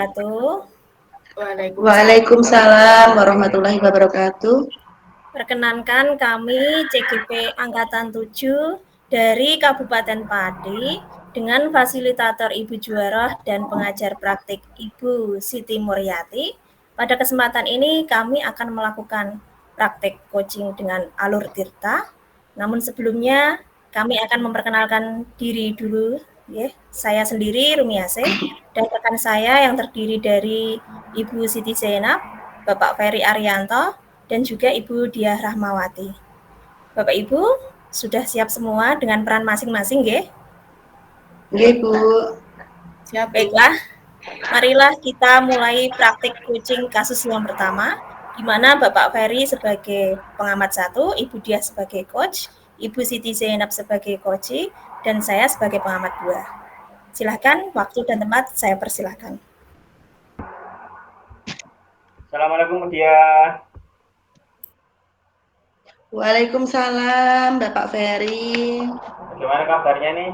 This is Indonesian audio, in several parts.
wabarakatuh. Waalaikumsalam warahmatullahi wabarakatuh. Perkenankan kami CGP Angkatan 7 dari Kabupaten Pati dengan fasilitator Ibu Juwaroh dan pengajar praktik Ibu Siti Muryati. Pada kesempatan ini kami akan melakukan praktik coaching dengan alur tirta. Namun sebelumnya kami akan memperkenalkan diri dulu. Saya sendiri Rumiasih dan rekan saya yang terdiri dari Ibu Siti Zainab, Bapak Ferry Arianto, dan juga Ibu Diah Rahmawati. Bapak Ibu, sudah siap semua dengan peran masing-masing, nggih? Nggih, Bu. Siap. Baiklah, marilah kita mulai praktik coaching kasus yang pertama, di mana Bapak Ferry sebagai pengamat 1, Ibu Diah sebagai coach, Ibu Siti Zainab sebagai coach, dan saya sebagai pengamat 2. Silahkan, waktu dan tempat saya persilahkan. Assalamualaikum, Bu Diah. Waalaikumsalam, Bapak Ferry. Bagaimana kabarnya nih?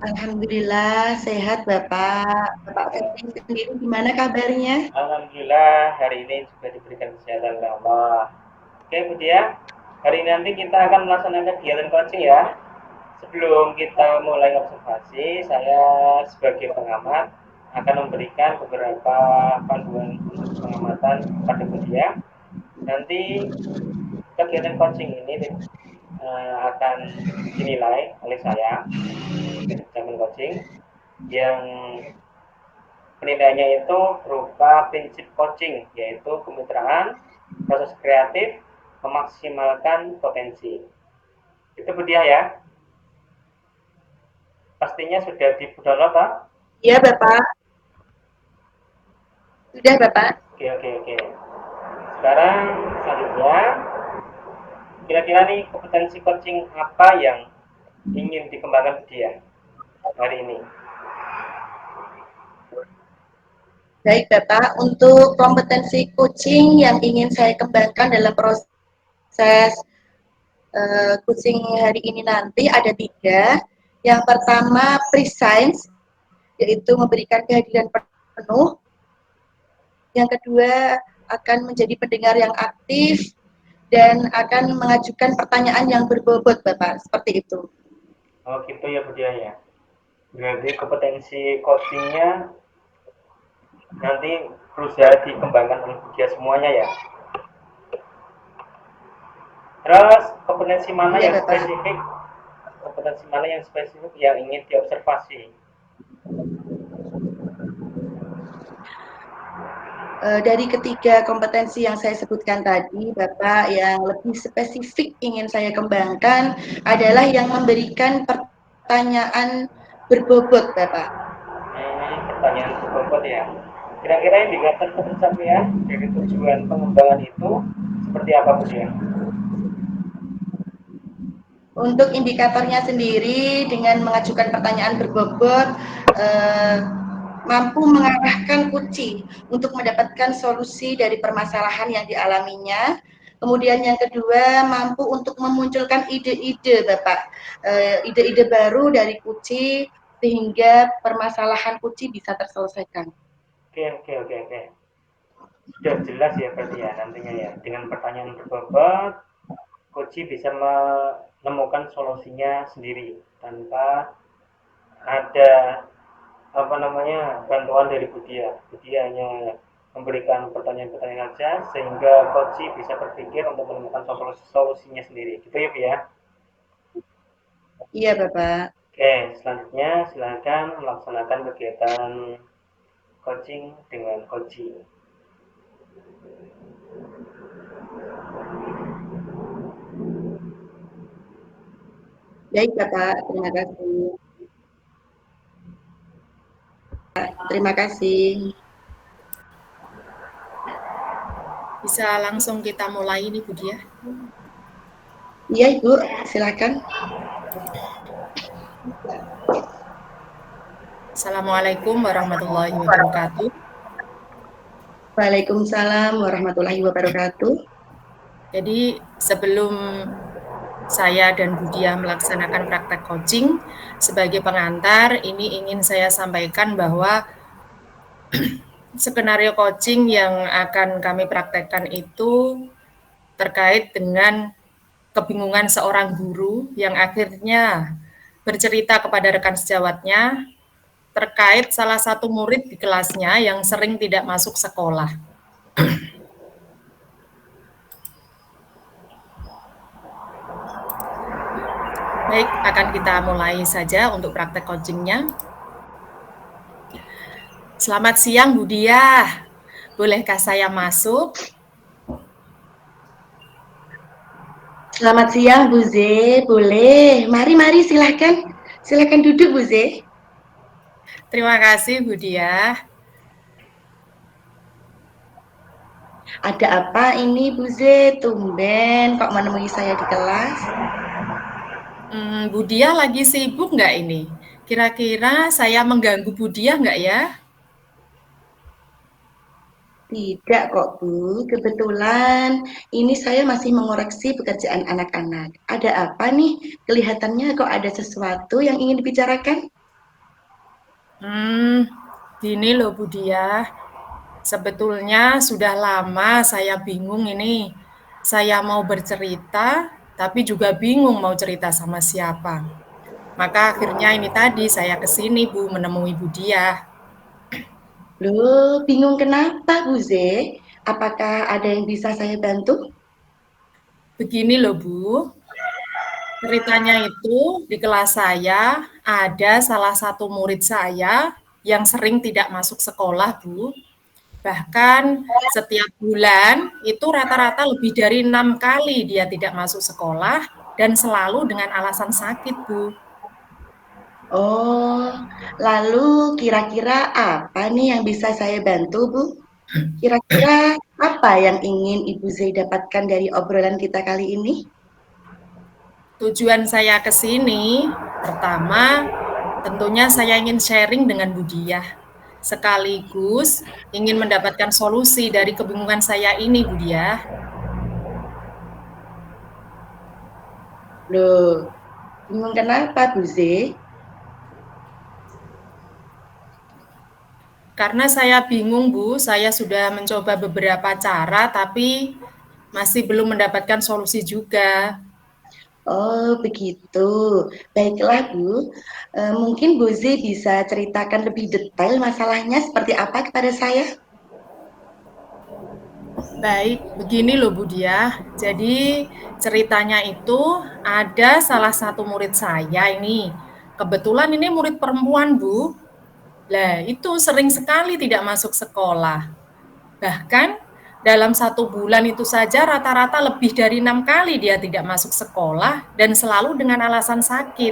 Alhamdulillah sehat, Bapak. Bapak Ferry sendiri gimana kabarnya? Alhamdulillah hari ini juga diberikan kesehatan oleh Allah. Oke, Bu Diah. Hari ini nanti kita akan melaksanakan kegiatan coaching ya. Sebelum kita mulai observasi, saya sebagai pengamat akan memberikan beberapa panduan untuk pengamatan pada Bu Diah. Nanti kegiatan coaching ini akan dinilai oleh saya eksamen coaching yang penilaiannya itu berupa prinsip coaching, yaitu kemitraan, proses kreatif, memaksimalkan potensi. Itu Bu Diah ya. Pastinya sudah di-download, Pak? Iya, Bapak. Sudah, Bapak. Oke. Sekarang selanjutnya, kira-kira nih kompetensi coaching apa yang ingin dikembangkan Bu Diah hari ini? Baik, Bapak. Untuk kompetensi coaching yang ingin saya kembangkan dalam proses coaching hari ini nanti ada 3. Yang pertama, prescience, yaitu memberikan kehadiran penuh. Yang kedua, akan menjadi pendengar yang aktif dan akan mengajukan pertanyaan yang berbobot, Bapak. Seperti itu. Oh gitu ya Bu Diah ya. Berarti kompetensi coachingnya nanti berusaha dikembangkan oleh Bu Diah semuanya ya. Terus kompetensi mana Ya, yang Bapak. spesifik? Kompetensi mana yang spesifik yang ingin diobservasi? Dari ketiga kompetensi yang saya sebutkan tadi, Bapak, yang lebih spesifik ingin saya kembangkan adalah yang memberikan pertanyaan berbobot, Bapak. Pertanyaan berbobot ya. Kira-kira indikator pencapaian dari tujuan pengembangan itu seperti apa Bu Diah? Untuk indikatornya sendiri dengan mengajukan pertanyaan berbobot, mampu mengarahkan coaching untuk mendapatkan solusi dari permasalahan yang dialaminya. Kemudian yang kedua, mampu untuk memunculkan ide-ide, Bapak, ide-ide baru dari coaching sehingga permasalahan coaching bisa terselesaikan. Oke. Sudah jelas ya berarti ya nantinya ya. Dengan pertanyaan berbobot, coach bisa menemukan solusinya sendiri tanpa ada bantuan dari Bu Diah. Bu Diah hanya memberikan pertanyaan-pertanyaan saja sehingga coach bisa berpikir untuk menemukan solusinya sendiri. Gitu ya Bu ya. Iya, Bapak. Oke, selanjutnya silakan melaksanakan kegiatan coaching dengan coaching. Baik, Bapak. Terima kasih. Terima kasih. Bisa langsung kita mulai nih Bu Diah. Iya, Ibu. Silakan. Assalamualaikum warahmatullahi wabarakatuh. Waalaikumsalam warahmatullahi wabarakatuh. Jadi sebelum saya dan Budia melaksanakan praktek coaching. Sebagai pengantar, ini ingin saya sampaikan bahwa skenario coaching yang akan kami praktekkan itu terkait dengan kebingungan seorang guru yang akhirnya bercerita kepada rekan sejawatnya terkait salah satu murid di kelasnya yang sering tidak masuk sekolah. Baik, akan kita mulai saja untuk praktek coachingnya. Selamat siang, Budia. Bolehkah saya masuk? Selamat siang, Bu Ze. Boleh. Mari silahkan. Silahkan duduk, Bu Ze. Terima kasih, Budia. Ada apa ini, Bu Ze? Tumben kok menemui saya di kelas? Budia lagi sibuk nggak ini? Kira-kira saya mengganggu Budia nggak ya? Tidak kok, Bu. Kebetulan ini saya masih mengoreksi pekerjaan anak-anak. Ada apa nih? Kelihatannya kok ada sesuatu yang ingin dibicarakan? Gini loh Budia. Sebetulnya sudah lama saya bingung ini. Saya mau bercerita, tapi juga bingung mau cerita sama siapa. Maka akhirnya ini tadi saya kesini Bu, menemui Budia. Loh, bingung kenapa, Bu Ze? Apakah ada yang bisa saya bantu? Begini loh Bu, ceritanya itu di kelas saya ada salah satu murid saya yang sering tidak masuk sekolah Bu. Bahkan setiap bulan itu rata-rata lebih dari 6 kali dia tidak masuk sekolah dan selalu dengan alasan sakit Bu. Oh, lalu kira-kira apa nih yang bisa saya bantu, Bu? Kira-kira apa yang ingin Ibu Zai dapatkan dari obrolan kita kali ini? Tujuan saya ke sini, pertama tentunya saya ingin sharing dengan Budia. Sekaligus ingin mendapatkan solusi dari kebingungan saya ini Budia. Loh, bingung kenapa, Bu Zai? Karena saya bingung Bu, saya sudah mencoba beberapa cara tapi masih belum mendapatkan solusi juga. Oh, begitu. Baiklah, Bu. Mungkin Bu Zai bisa ceritakan lebih detail masalahnya seperti apa kepada saya? Baik, begini loh Budia. Jadi ceritanya itu ada salah satu murid saya ini. Kebetulan ini murid perempuan Bu. Lah itu sering sekali tidak masuk sekolah. Bahkan dalam 1 bulan itu saja rata-rata lebih dari 6 kali dia tidak masuk sekolah dan selalu dengan alasan sakit.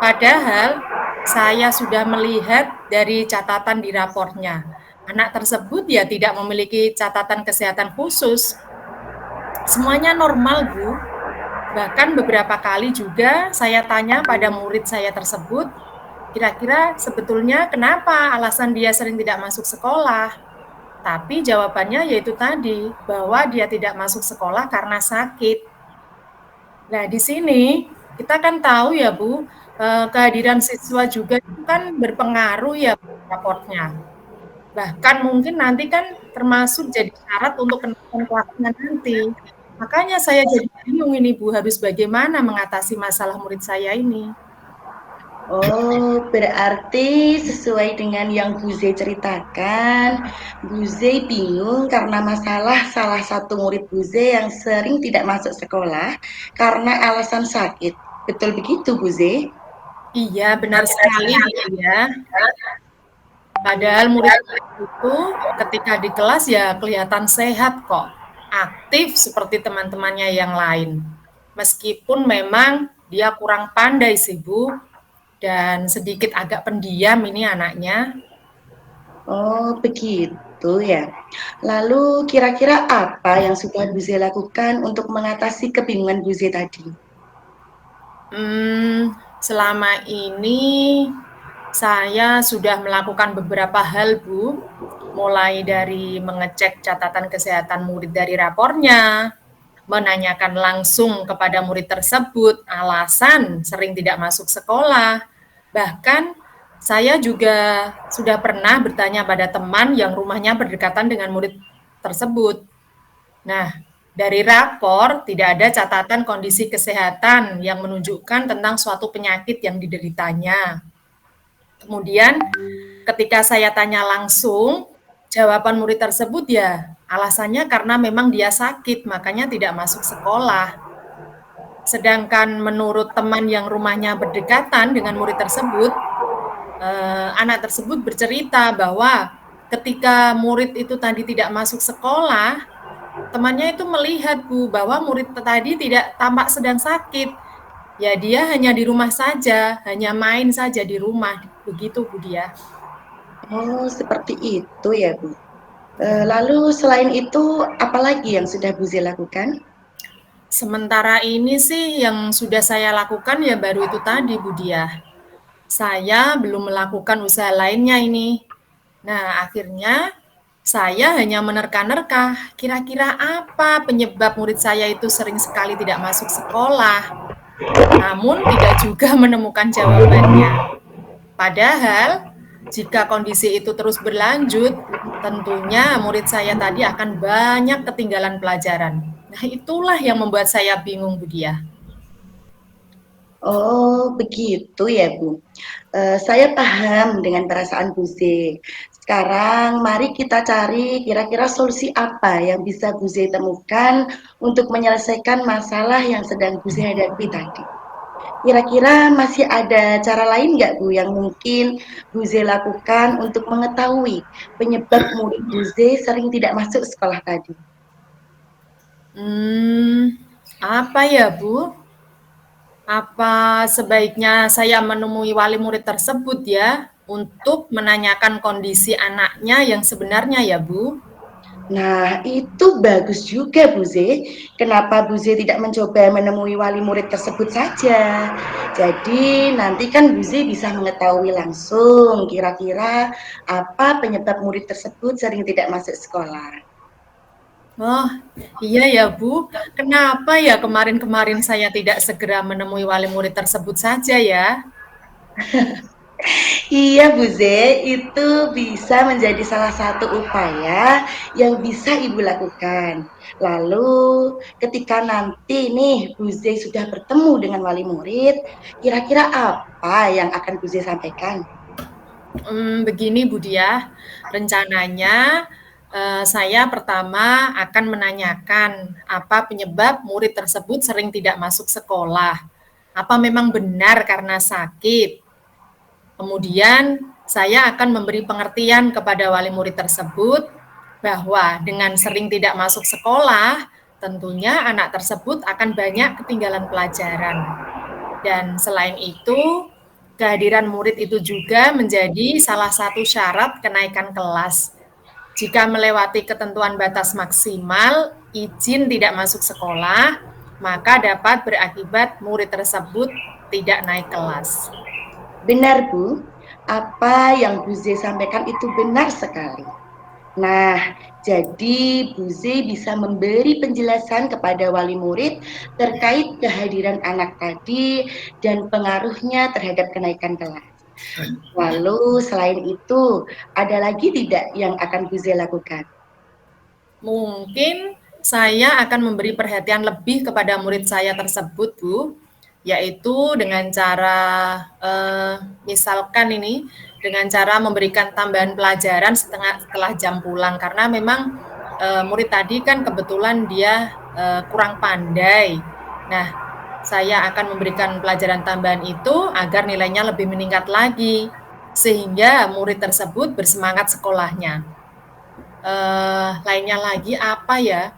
Padahal saya sudah melihat dari catatan di raportnya. Anak tersebut ya tidak memiliki catatan kesehatan khusus. Semuanya normal, Bu. Bahkan beberapa kali juga saya tanya pada murid saya tersebut, kira-kira sebetulnya kenapa alasan dia sering tidak masuk sekolah? Tapi jawabannya yaitu tadi, bahwa dia tidak masuk sekolah karena sakit. Nah, di sini kita kan tahu ya, Bu, kehadiran siswa juga itu kan berpengaruh ya raportnya. Bahkan mungkin nanti kan termasuk jadi syarat untuk kenaikan kelasnya nanti. Makanya saya jadi bingung ini Bu, harus bagaimana mengatasi masalah murid saya ini. Oh, berarti sesuai dengan yang Bu Zai ceritakan, Bu Zai bingung karena masalah salah satu murid Bu Zai yang sering tidak masuk sekolah karena alasan sakit. Betul begitu, Bu Zai? Iya, benar sekali Bu ya. Padahal murid itu ketika di kelas ya kelihatan sehat kok, aktif seperti teman-temannya yang lain. Meskipun memang dia kurang pandai sih Bu, dan sedikit agak pendiam ini anaknya. Oh, begitu ya. Lalu kira-kira apa yang sudah Bu Zai lakukan untuk mengatasi kebingungan Bu Zai tadi? Selama ini saya sudah melakukan beberapa hal, Bu. Mulai dari mengecek catatan kesehatan murid dari rapornya, menanyakan langsung kepada murid tersebut alasan sering tidak masuk sekolah. Bahkan saya juga sudah pernah bertanya pada teman yang rumahnya berdekatan dengan murid tersebut. Nah, dari rapor tidak ada catatan kondisi kesehatan yang menunjukkan tentang suatu penyakit yang dideritanya. Kemudian ketika saya tanya langsung, jawaban murid tersebut ya alasannya karena memang dia sakit, makanya tidak masuk sekolah. Sedangkan menurut teman yang rumahnya berdekatan dengan murid tersebut, anak tersebut bercerita bahwa ketika murid itu tadi tidak masuk sekolah, temannya itu melihat Bu bahwa murid tadi tidak tampak sedang sakit. Ya dia hanya di rumah saja, hanya main saja di rumah, begitu Bu Dia. Oh, seperti itu ya, Bu. Lalu selain itu, apalagi yang sudah Bu Z lakukan? Sementara ini sih yang sudah saya lakukan ya baru itu tadi Bu Dia. Saya belum melakukan usaha lainnya ini. Nah, akhirnya saya hanya menerka-nerka, kira-kira apa penyebab murid saya itu sering sekali tidak masuk sekolah, namun tidak juga menemukan jawabannya. Padahal, jika kondisi itu terus berlanjut, tentunya murid saya tadi akan banyak ketinggalan pelajaran. Nah, itulah yang membuat saya bingung, Bu Dia. Oh, begitu ya, Bu. Saya paham dengan perasaan Bu Z. Sekarang mari kita cari kira-kira solusi apa yang bisa Bu Z temukan untuk menyelesaikan masalah yang sedang Bu Z hadapi tadi. Kira-kira masih ada cara lain nggak Bu yang mungkin Bu Z lakukan untuk mengetahui penyebab murid Bu Z sering tidak masuk sekolah tadi? Apa ya, Bu? Apa sebaiknya saya menemui wali murid tersebut ya untuk menanyakan kondisi anaknya yang sebenarnya ya, Bu? Nah, itu bagus juga Bu Z. Kenapa Bu Z tidak mencoba menemui wali murid tersebut saja? Jadi nanti kan Bu Z bisa mengetahui langsung kira-kira apa penyebab murid tersebut sering tidak masuk sekolah. Oh, iya ya, Bu. Kenapa ya kemarin-kemarin saya tidak segera menemui wali murid tersebut saja ya? Iya Bu Z, itu bisa menjadi salah satu upaya yang bisa Ibu lakukan. Lalu ketika nanti nih Bu Z sudah bertemu dengan wali murid, kira-kira apa yang akan Bu Z sampaikan? Begini Bu Dia, rencananya saya pertama akan menanyakan apa penyebab murid tersebut sering tidak masuk sekolah. Apa memang benar karena sakit? Kemudian saya akan memberi pengertian kepada wali murid tersebut bahwa dengan sering tidak masuk sekolah, tentunya anak tersebut akan banyak ketinggalan pelajaran. Dan selain itu, kehadiran murid itu juga menjadi salah satu syarat kenaikan kelas. Jika melewati ketentuan batas maksimal, izin tidak masuk sekolah, maka dapat berakibat murid tersebut tidak naik kelas. Benar Bu, apa yang Bu Z sampaikan itu benar sekali. Nah, jadi Bu Z bisa memberi penjelasan kepada wali murid terkait kehadiran anak tadi dan pengaruhnya terhadap kenaikan kelas. Lalu selain itu, ada lagi tidak yang akan Bu Z lakukan? Mungkin saya akan memberi perhatian lebih kepada murid saya tersebut, Bu, yaitu dengan cara misalkan ini dengan cara memberikan tambahan pelajaran setelah jam pulang karena memang murid tadi kan kebetulan dia kurang pandai. Nah, saya akan memberikan pelajaran tambahan itu agar nilainya lebih meningkat lagi sehingga murid tersebut bersemangat sekolahnya. Lainnya lagi apa ya?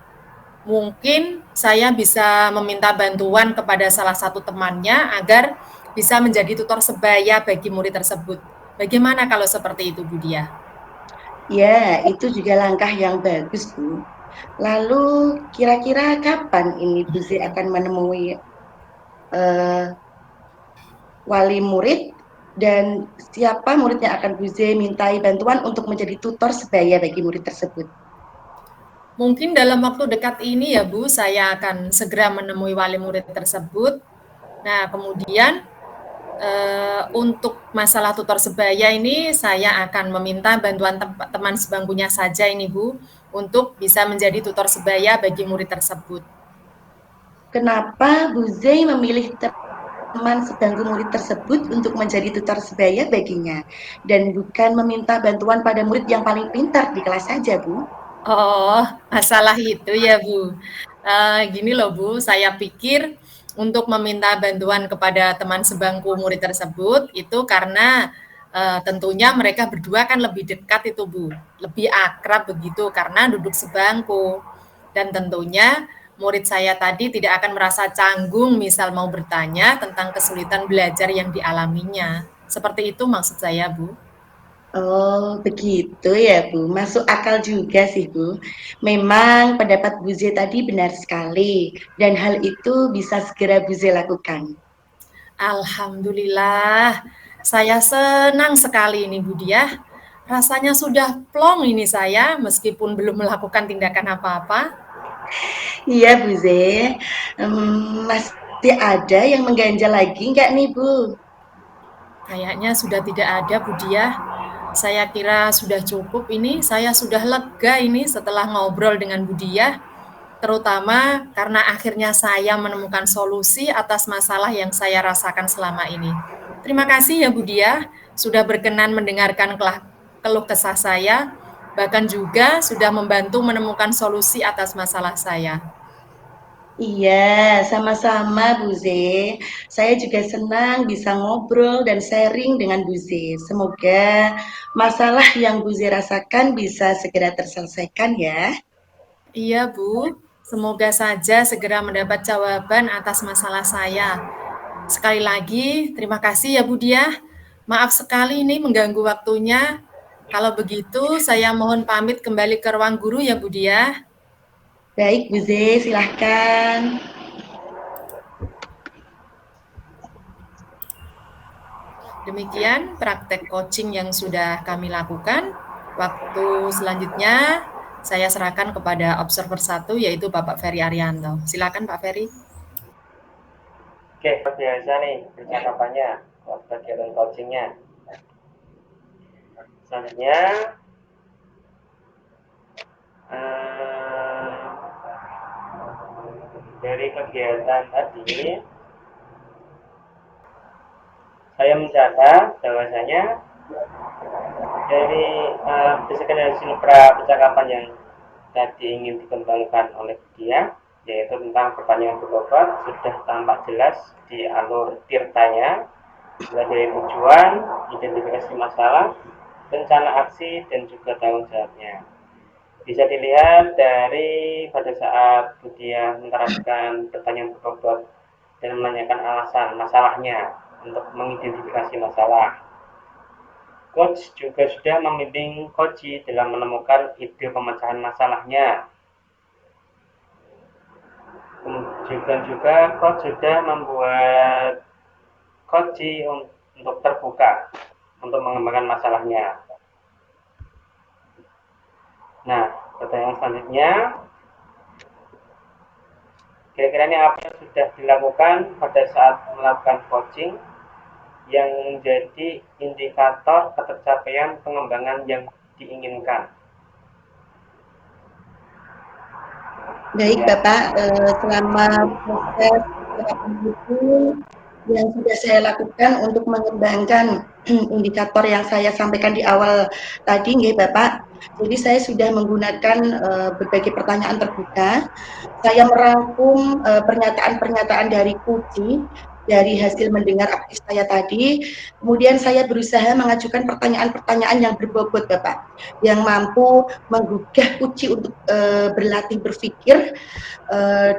Mungkin saya bisa meminta bantuan kepada salah satu temannya agar bisa menjadi tutor sebaya bagi murid tersebut. Bagaimana kalau seperti itu, Bu Dia? Ya, itu juga langkah yang bagus, Bu. Lalu kira-kira kapan ini Bu Z akan menemui wali murid dan siapa murid yang akan Bu Z mintai bantuan untuk menjadi tutor sebaya bagi murid tersebut? Mungkin dalam waktu dekat ini ya Bu, saya akan segera menemui wali murid tersebut. Nah, kemudian untuk masalah tutor sebaya ini saya akan meminta bantuan teman sebangkunya saja ini Bu, untuk bisa menjadi tutor sebaya bagi murid tersebut. Kenapa Bu Zai memilih teman sebangku murid tersebut untuk menjadi tutor sebaya baginya dan bukan meminta bantuan pada murid yang paling pintar di kelas saja, Bu? Oh, masalah itu ya Bu. Gini loh Bu, saya pikir untuk meminta bantuan kepada teman sebangku murid tersebut itu karena tentunya mereka berdua kan lebih dekat itu Bu, lebih akrab begitu karena duduk sebangku. Dan tentunya murid saya tadi tidak akan merasa canggung misal mau bertanya tentang kesulitan belajar yang dialaminya. Seperti itu maksud saya Bu. Oh, begitu ya, Bu. Masuk akal juga sih, Bu. Memang pendapat Bu Zai tadi benar sekali, dan hal itu bisa segera Bu Zai lakukan. Alhamdulillah, saya senang sekali ini Bu Diah. Rasanya sudah plong ini saya meskipun belum melakukan tindakan apa-apa. Iya, Bu Zai. Masih ada yang mengganjal lagi nggak nih, Bu? Kayaknya sudah tidak ada Bu Diah. Saya kira sudah cukup ini, saya sudah lega ini setelah ngobrol dengan Bu Diah. Terutama karena akhirnya saya menemukan solusi atas masalah yang saya rasakan selama ini. Terima kasih ya Bu Diah, sudah berkenan mendengarkan keluh kesah saya, bahkan juga sudah membantu menemukan solusi atas masalah saya. Iya, sama-sama Bu Zai. Saya juga senang bisa ngobrol dan sharing dengan Bu Zai. Semoga masalah yang Bu Zai rasakan bisa segera terselesaikan ya. Iya Bu, semoga saja segera mendapat jawaban atas masalah saya. Sekali lagi, terima kasih ya Bu Diah. Maaf sekali ini mengganggu waktunya. Kalau begitu, saya mohon pamit kembali ke ruang guru ya Bu Diah. Baik Bu Zai, silahkan. Demikian praktek coaching yang sudah kami lakukan. Waktu selanjutnya saya serahkan kepada observer 1 yaitu Bapak Ferry Arianto. Silakan Pak Ferry. Oke, biasa nih percakapannya buat kegiatan coachingnya. Selanjutnya dari kegiatan tadi saya mencatat bahwasanya dari berdasarkan hasil percakapan yang tadi ingin dikembangkan oleh dia, yaitu tentang pertanyaan berbobot, sudah tampak jelas di alur tirtanya, mulai dari tujuan, identifikasi masalah, rencana aksi, dan juga tanggung jawabnya. Bisa dilihat dari pada saat Budia menerapkan pertanyaan berbobot dan menanyakan alasan masalahnya untuk mengidentifikasi masalah. Coach juga sudah membimbing Koji dalam menemukan ide pemecahan masalahnya. Kemudian juga Coach sudah membuat Koji untuk terbuka untuk mengembangkan masalahnya. Nah, pertanyaan selanjutnya, kira-kira ini apa yang sudah dilakukan pada saat melakukan coaching yang menjadi indikator ketercapaian pengembangan yang diinginkan? Baik Bapak, selama proses itu yang sudah saya lakukan untuk mengembangkan indikator yang saya sampaikan di awal tadi, nggih Bapak. Jadi saya sudah menggunakan berbagai pertanyaan terbuka. Saya merangkum pernyataan-pernyataan dari Puji dari hasil mendengar aktif saya tadi. Kemudian saya berusaha mengajukan pertanyaan-pertanyaan yang berbobot, Bapak, yang mampu menggugah Puji untuk berlatih berpikir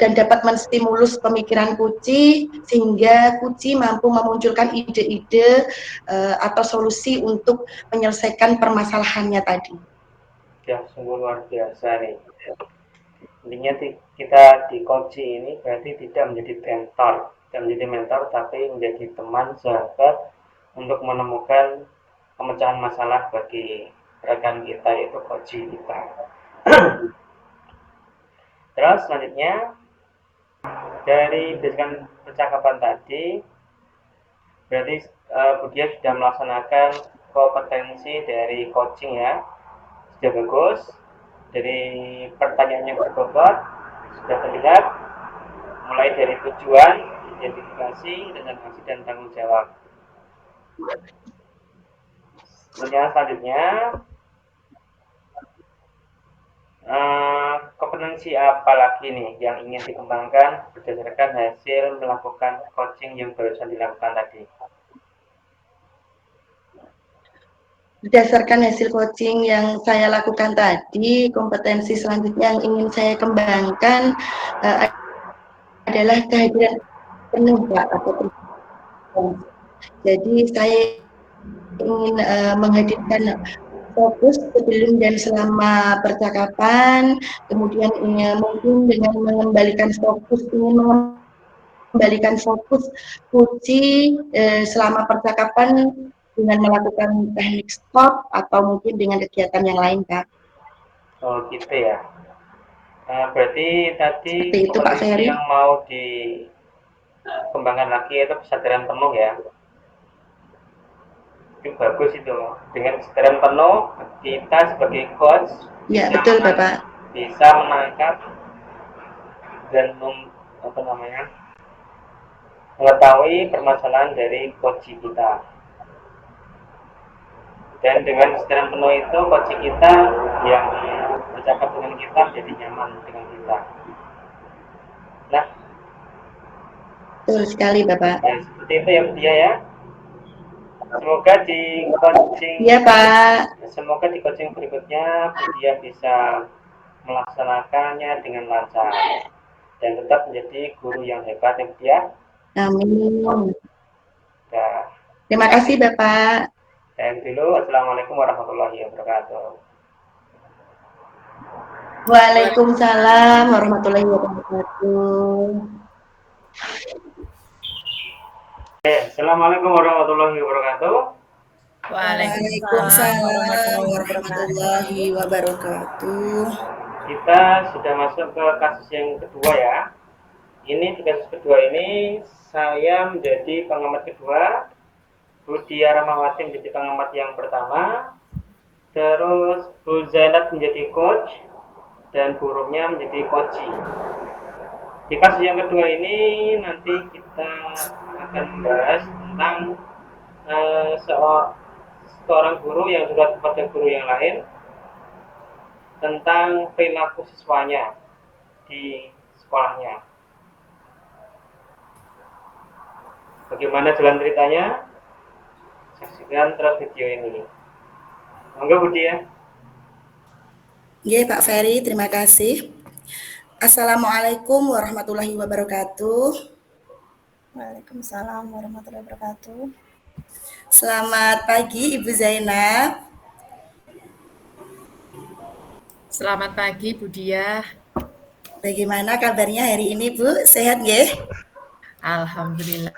dan dapat menstimulus pemikiran Puji sehingga Puji mampu memunculkan ide-ide atau solusi untuk menyelesaikan permasalahannya tadi. Ya, sungguh luar biasa nih. Intinya kita di coaching ini berarti tidak menjadi mentor, tapi menjadi teman, sahabat untuk menemukan pemecahan masalah bagi rekan kita, yaitu coaching kita. Terus selanjutnya dari berdasarkan percakapan tadi, berarti Budia sudah melaksanakan kompetensi dari coaching ya, sudah bagus. Dari pertanyaannya berbobot sudah terlihat, mulai dari tujuan, identifikasi, rencana aksi dan tanggung jawab. Pertanyaan selanjutnya, kompetensi apa lagi nih yang ingin dikembangkan berdasarkan hasil melakukan coaching yang barusan dilakukan tadi? Berdasarkan hasil coaching yang saya lakukan tadi, kompetensi selanjutnya yang ingin saya kembangkan adalah kehadiran penuh, Pak, atau jadi saya ingin menghadirkan fokus sebelum dan selama percakapan, kemudian mungkin dengan mengembalikan fokus, kunci selama percakapan dengan melakukan teknik stop atau mungkin dengan kegiatan yang lain, Kak. Oh gitu ya. Berarti tadi seperti itu, Pak Ferry, yang mau dikembangkan lagi itu kesadaran penuh ya. Itu bagus itu. Dengan kesadaran penuh kita sebagai coach ya betul Bapak, bisa menangkap dan mengetahui permasalahan dari coach kita. Dan dengan kesadaran penuh itu coach kita yang bercakap dengan kita jadi nyaman dengan kita. Nah, betul sekali Bapak. Ya, seperti itu ya Budia ya. Semoga di coaching, ya Pak. Semoga di coaching berikutnya Budia bisa melaksanakannya dengan lancar dan tetap menjadi guru yang hebat ya Budia. Amin. Ya. Terima kasih Bapak. Dan dulu, Assalamualaikum warahmatullahi wabarakatuh. Waalaikumsalam warahmatullahi wabarakatuh. Assalamualaikum warahmatullahi wabarakatuh. Waalaikumsalam warahmatullahi wabarakatuh. Kita sudah masuk ke kasus yang kedua ya. Ini di kasus kedua ini saya menjadi pengamat kedua, Budia Rahmawati menjadi pengamat yang pertama, terus Bu Zainab menjadi coach, dan Bu Rumnya menjadi coachi. Di kasus yang kedua ini nanti kita akan membahas tentang seorang guru yang sudah kepada guru yang lain tentang perilaku siswanya di sekolahnya. Bagaimana jalan ceritanya? Saksikan terus video ini. Monggo Budi ya. Iya Pak Ferry, terima kasih. Assalamualaikum warahmatullahi wabarakatuh. Waalaikumsalam warahmatullahi wabarakatuh. Selamat pagi Ibu Zainab. Selamat pagi Budia. Bagaimana kabarnya hari ini Bu? Sehat nggih? Alhamdulillah.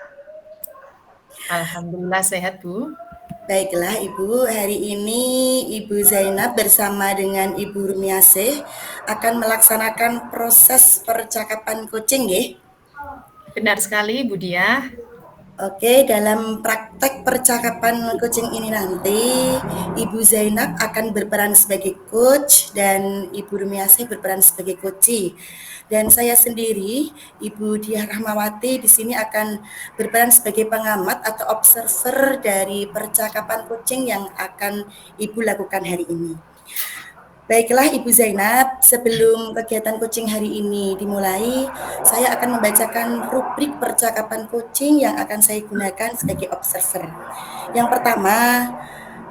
Alhamdulillah sehat Bu. Baiklah Ibu, hari ini Ibu Zainab bersama dengan Ibu Rumiasih akan melaksanakan proses percakapan coaching nggih? Benar sekali Budia. Oke, dalam praktek percakapan coaching ini nanti Ibu Zainab akan berperan sebagai coach dan Ibu Rumiasih berperan sebagai coachee. Dan saya sendiri, Ibu Diah Rahmawati di sini akan berperan sebagai pengamat atau observer dari percakapan coaching yang akan Ibu lakukan hari ini. Baiklah Ibu Zainab, sebelum kegiatan coaching hari ini dimulai, saya akan membacakan rubrik percakapan coaching yang akan saya gunakan sebagai observer. Yang pertama,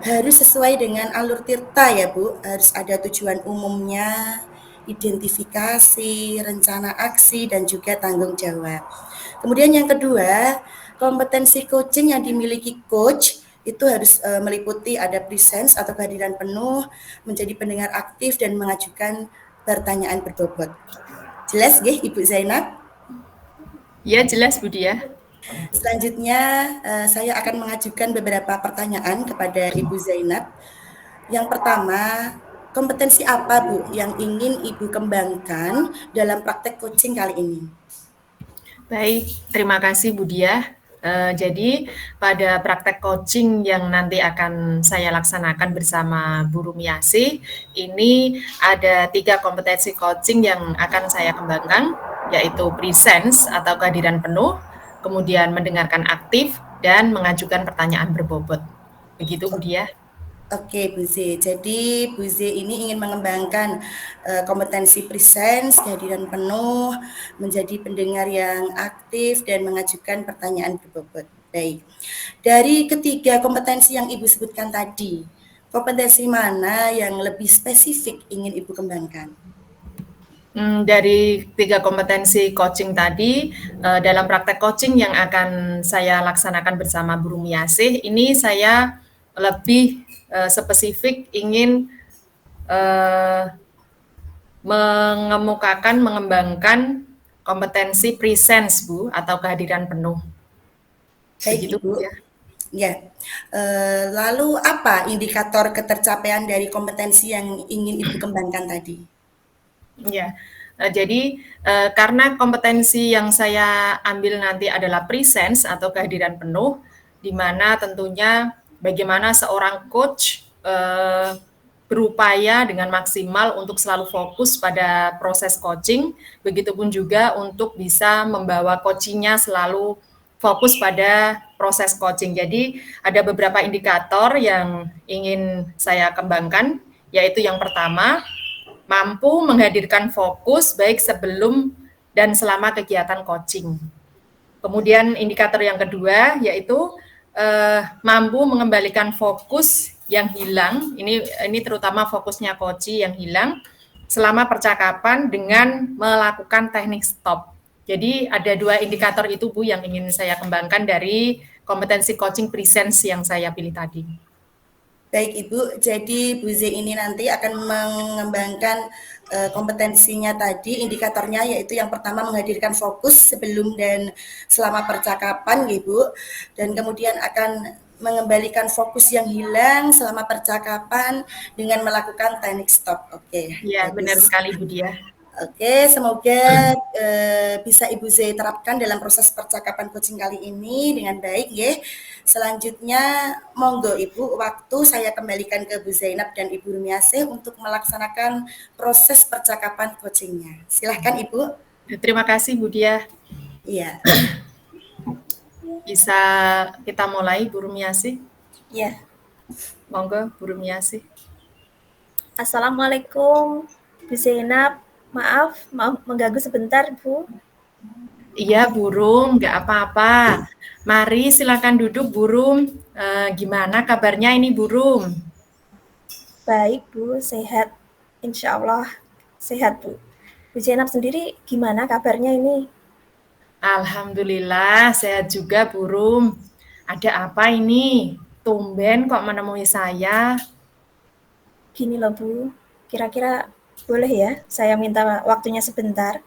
harus sesuai dengan alur tirta ya Bu, harus ada tujuan umumnya, identifikasi, rencana aksi, dan juga tanggung jawab. Kemudian yang kedua, kompetensi coaching yang dimiliki coach itu harus meliputi ada presence atau kehadiran penuh, menjadi pendengar aktif dan mengajukan pertanyaan berbobot. Jelas nggih Ibu Zainab? Ya jelas Budia. Selanjutnya saya akan mengajukan beberapa pertanyaan kepada Ibu Zainab. Yang pertama, kompetensi apa Bu yang ingin Ibu kembangkan dalam praktek coaching kali ini? Baik, terima kasih Bu Diah. Jadi pada praktek coaching yang nanti akan saya laksanakan bersama Bu Rumiasih, ini ada 3 kompetensi coaching yang akan saya kembangkan, yaitu presence atau kehadiran penuh, kemudian mendengarkan aktif, dan mengajukan pertanyaan berbobot. Begitu Bu Diah. Oke, Bu Z. Jadi Bu Z ini ingin mengembangkan kompetensi presence, kehadiran penuh, menjadi pendengar yang aktif dan mengajukan pertanyaan berbobot. Baik. Dari ketiga kompetensi yang Ibu sebutkan tadi, kompetensi mana yang lebih spesifik ingin Ibu kembangkan? Dari 3 kompetensi coaching tadi, dalam praktek coaching yang akan saya laksanakan bersama Bu Rumiasih, ini saya lebih spesifik ingin mengembangkan kompetensi presence, Bu, atau kehadiran penuh. Baik, Begitu, Ibu. ya. Ya. Lalu apa indikator ketercapaian dari kompetensi yang ingin Ibu kembangkan tadi? Ya, jadi karena kompetensi yang saya ambil nanti adalah presence atau kehadiran penuh, di mana tentunya bagaimana seorang coach berupaya dengan maksimal untuk selalu fokus pada proses coaching, begitupun juga untuk bisa membawa coachingnya selalu fokus pada proses coaching. Jadi ada beberapa indikator yang ingin saya kembangkan, yaitu yang pertama, mampu menghadirkan fokus baik sebelum dan selama kegiatan coaching. Kemudian indikator yang kedua yaitu mampu mengembalikan fokus yang hilang. Ini terutama fokusnya coach yang hilang selama percakapan dengan melakukan teknik stop. Jadi ada 2 indikator itu Bu yang ingin saya kembangkan dari kompetensi coaching presence yang saya pilih tadi. Baik Ibu, jadi Bu Z ini nanti akan mengembangkan kompetensinya tadi, indikatornya yaitu yang pertama menghadirkan fokus sebelum dan selama percakapan Ibu, dan kemudian akan mengembalikan fokus yang hilang selama percakapan dengan melakukan teknik stop. Oke. Ya, benar sekali Bu Diah. Oke, semoga bisa Ibu Z terapkan dalam proses percakapan coaching kali ini dengan baik ya. Selanjutnya monggo Ibu, waktu saya kembalikan ke Bu Zainab dan Ibu Rumiasih untuk melaksanakan proses percakapan coachingnya. Silahkan Ibu. Terima kasih Bu Diah. Iya. Bisa kita mulai Bu Rumiasih? Ya. Monggo Bu Rumiasih. Assalamualaikum Bu Zainab. Maaf mengganggu sebentar, Bu. Iya, Burum, nggak apa-apa. Mari silakan duduk, Burum. Gimana kabarnya ini, Burum? Baik, Bu. Sehat. Insya Allah sehat, Bu. Bu Zainab sendiri gimana kabarnya ini? Alhamdulillah, sehat juga, Burum. Ada apa ini? Tumben kok menemui saya. Gini loh, Bu. Kira-kira boleh ya saya minta waktunya sebentar?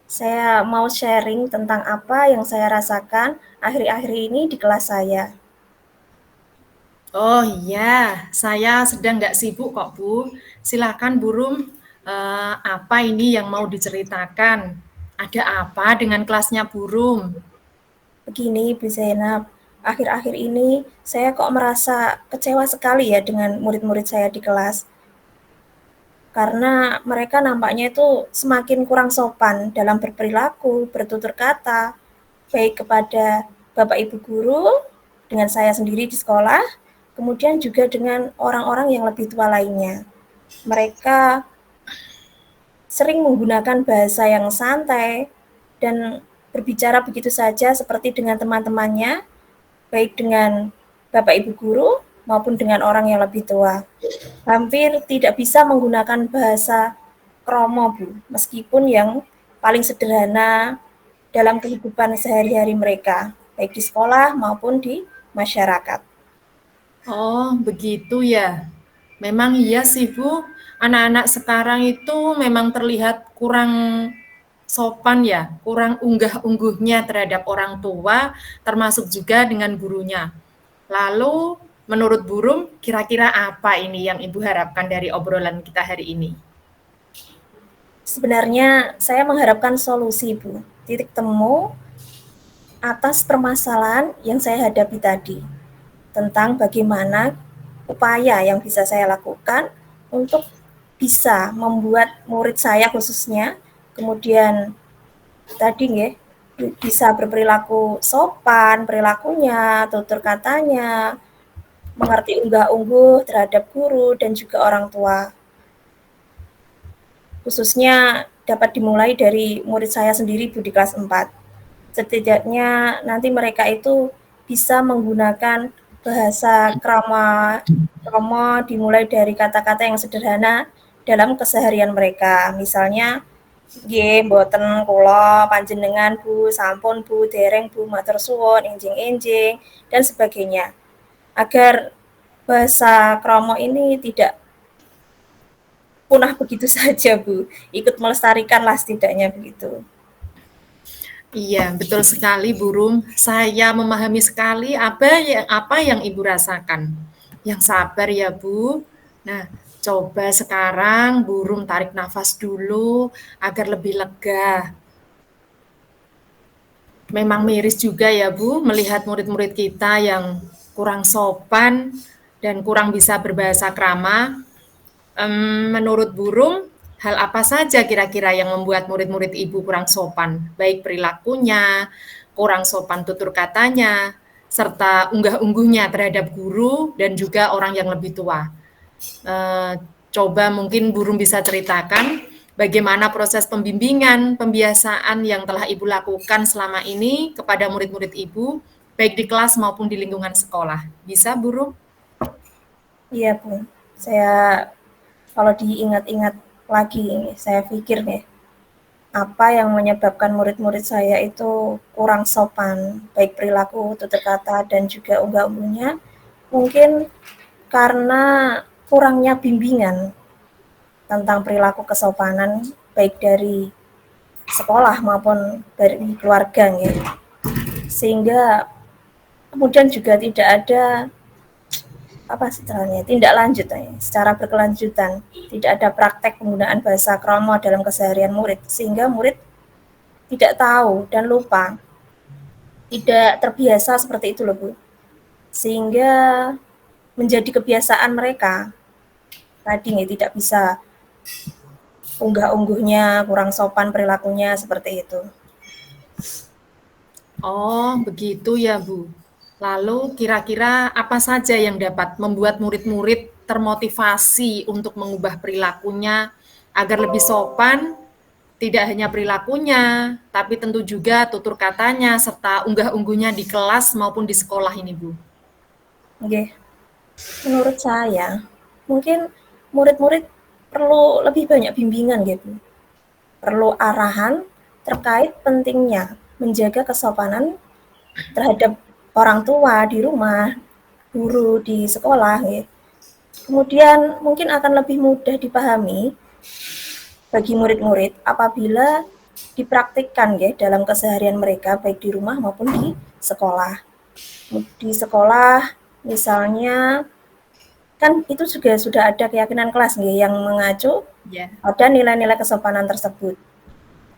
Saya mau sharing tentang apa yang saya rasakan akhir-akhir ini di kelas saya. Oh iya, saya sedang nggak sibuk kok Bu. Silakan Burum, apa ini yang mau diceritakan? Ada apa dengan kelasnya Burum? Begini Bu Zainab, akhir-akhir ini saya kok merasa kecewa sekali ya dengan murid-murid saya di kelas. Karena mereka nampaknya itu semakin kurang sopan dalam berperilaku, bertutur kata, baik kepada Bapak Ibu guru, dengan saya sendiri di sekolah, kemudian juga dengan orang-orang yang lebih tua lainnya. Mereka sering menggunakan bahasa yang santai dan berbicara begitu saja seperti dengan teman-temannya, baik dengan Bapak Ibu guru maupun dengan orang yang lebih tua. Hampir tidak bisa menggunakan bahasa kromo, Bu, meskipun yang paling sederhana dalam kehidupan sehari-hari mereka, baik di sekolah maupun di masyarakat. Oh, begitu ya. Memang iya sih, Bu. Anak-anak sekarang itu memang terlihat kurang sopan ya, kurang unggah-ungguhnya terhadap orang tua, termasuk juga dengan gurunya. Lalu menurut Burum, kira-kira apa ini yang Ibu harapkan dari obrolan kita hari ini? Sebenarnya saya mengharapkan solusi, Bu. Titik temu atas permasalahan yang saya hadapi tadi. Tentang bagaimana upaya yang bisa saya lakukan untuk bisa membuat murid saya khususnya, kemudian tadi nggih, bisa berperilaku sopan, perilakunya, tutur katanya, mengerti unggah-ungguh terhadap guru dan juga orang tua. Khususnya dapat dimulai dari murid saya sendiri, Bu, di kelas 4. Setidaknya nanti mereka itu bisa menggunakan bahasa krama dimulai dari kata-kata yang sederhana dalam keseharian mereka. Misalnya, nggih mboten kula panjenengan Bu, sampun Bu, dereng Bu, matur suwun, enjing-enjing dan sebagainya. Agar bahasa krama ini tidak punah begitu saja, Bu. Ikut melestarikanlah setidaknya begitu. Iya, betul sekali, Burum. Saya memahami sekali apa yang Ibu rasakan. Yang sabar ya, Bu. Nah, coba sekarang Burum tarik nafas dulu agar lebih lega. Memang miris juga ya, Bu, melihat murid-murid kita yang kurang sopan dan kurang bisa berbahasa krama. Menurut Burum, hal apa saja kira-kira yang membuat murid-murid Ibu kurang sopan? Baik perilakunya, kurang sopan tutur katanya, serta unggah-ungguhnya terhadap guru dan juga orang yang lebih tua. Coba mungkin Burum bisa ceritakan bagaimana proses pembimbingan, pembiasaan yang telah Ibu lakukan selama ini kepada murid-murid Ibu, baik di kelas maupun di lingkungan sekolah. Bisa, Burum? Iya, Bu. Saya kalau diingat-ingat lagi, saya pikir nih, apa yang menyebabkan murid-murid saya itu kurang sopan, baik perilaku, tutur kata, dan juga unggah-ungguhnya, mungkin karena kurangnya bimbingan tentang perilaku kesopanan, baik dari sekolah maupun dari keluarga, ya. Sehingga kemudian juga tidak ada tindak lanjut secara berkelanjutan, tidak ada praktek penggunaan bahasa krama dalam keseharian murid, sehingga murid tidak tahu dan lupa, tidak terbiasa seperti itu loh, Bu, sehingga menjadi kebiasaan mereka tadi tidak bisa unggah-ungguhnya, kurang sopan perilakunya seperti itu. Oh, begitu ya, Bu. Lalu kira-kira apa saja yang dapat membuat murid-murid termotivasi untuk mengubah perilakunya agar lebih sopan, tidak hanya perilakunya, tapi tentu juga tutur katanya serta unggah-ungguhnya di kelas maupun di sekolah ini, Bu. Oke. Menurut saya, mungkin murid-murid perlu lebih banyak bimbingan gitu. Perlu arahan terkait pentingnya menjaga kesopanan terhadap orang tua di rumah, guru di sekolah, ya. Kemudian mungkin akan lebih mudah dipahami bagi murid-murid apabila dipraktikkan ya dalam keseharian mereka baik di rumah maupun di sekolah. Di sekolah misalnya kan itu juga sudah ada keyakinan kelas ya, yang mengacu pada nilai-nilai kesopanan tersebut.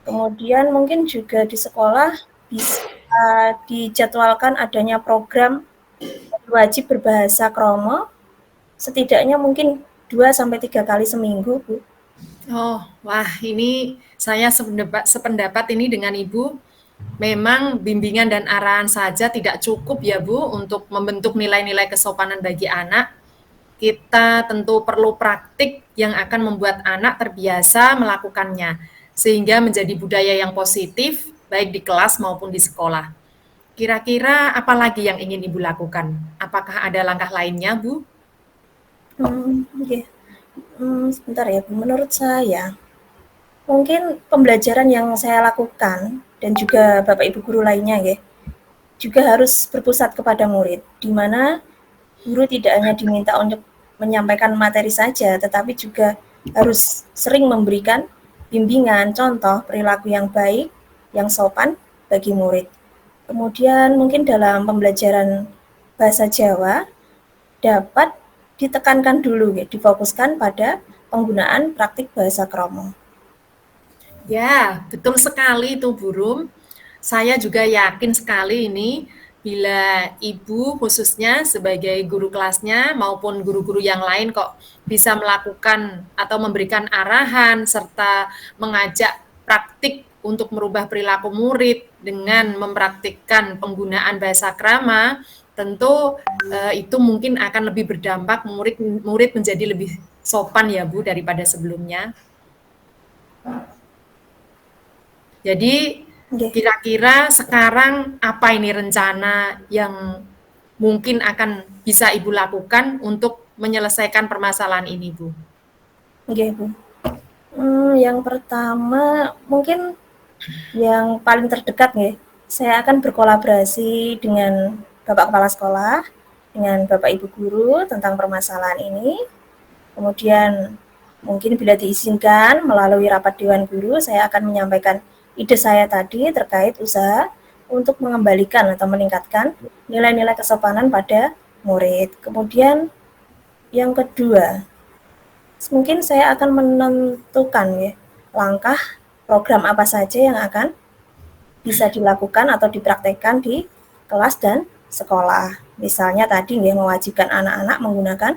Kemudian mungkin juga di sekolah bisa dijadwalkan adanya program wajib berbahasa krama setidaknya mungkin 2-3 kali seminggu, Bu. Oh, wah, ini saya sependapat ini dengan Ibu. Memang bimbingan dan arahan saja tidak cukup ya, Bu, untuk membentuk nilai-nilai kesopanan bagi anak. Kita tentu perlu praktik yang akan membuat anak terbiasa melakukannya, sehingga menjadi budaya yang positif, baik di kelas maupun di sekolah. Kira-kira apa lagi yang ingin Ibu lakukan? Apakah ada langkah lainnya, Bu? Okay. Sebentar ya, Bu. Menurut saya, mungkin pembelajaran yang saya lakukan dan juga Bapak Ibu guru lainnya ya, juga harus berpusat kepada murid, di mana guru tidak hanya diminta untuk menyampaikan materi saja, tetapi juga harus sering memberikan bimbingan, contoh perilaku yang baik, yang sopan bagi murid. Kemudian mungkin dalam pembelajaran bahasa Jawa, dapat ditekankan dulu, difokuskan pada penggunaan praktik bahasa kromo. Ya, betul sekali itu Burum. Saya juga yakin sekali ini bila Ibu khususnya sebagai guru kelasnya maupun guru-guru yang lain kok bisa melakukan atau memberikan arahan serta mengajak praktik untuk merubah perilaku murid dengan mempraktikkan penggunaan bahasa krama, tentu itu mungkin akan lebih berdampak murid menjadi lebih sopan ya Bu daripada sebelumnya. Jadi kira-kira sekarang apa ini rencana yang mungkin akan bisa Ibu lakukan untuk menyelesaikan permasalahan ini, Bu? Oke, Bu. Yang pertama mungkin yang paling terdekat saya akan berkolaborasi dengan Bapak Kepala Sekolah, dengan Bapak Ibu Guru tentang permasalahan ini. Kemudian mungkin bila diizinkan melalui rapat Dewan Guru, saya akan menyampaikan ide saya tadi terkait usaha untuk mengembalikan atau meningkatkan nilai-nilai kesopanan pada murid. Kemudian yang kedua, mungkin saya akan menentukan langkah program apa saja yang akan bisa dilakukan atau dipraktekkan di kelas dan sekolah. Misalnya tadi mewajibkan anak-anak menggunakan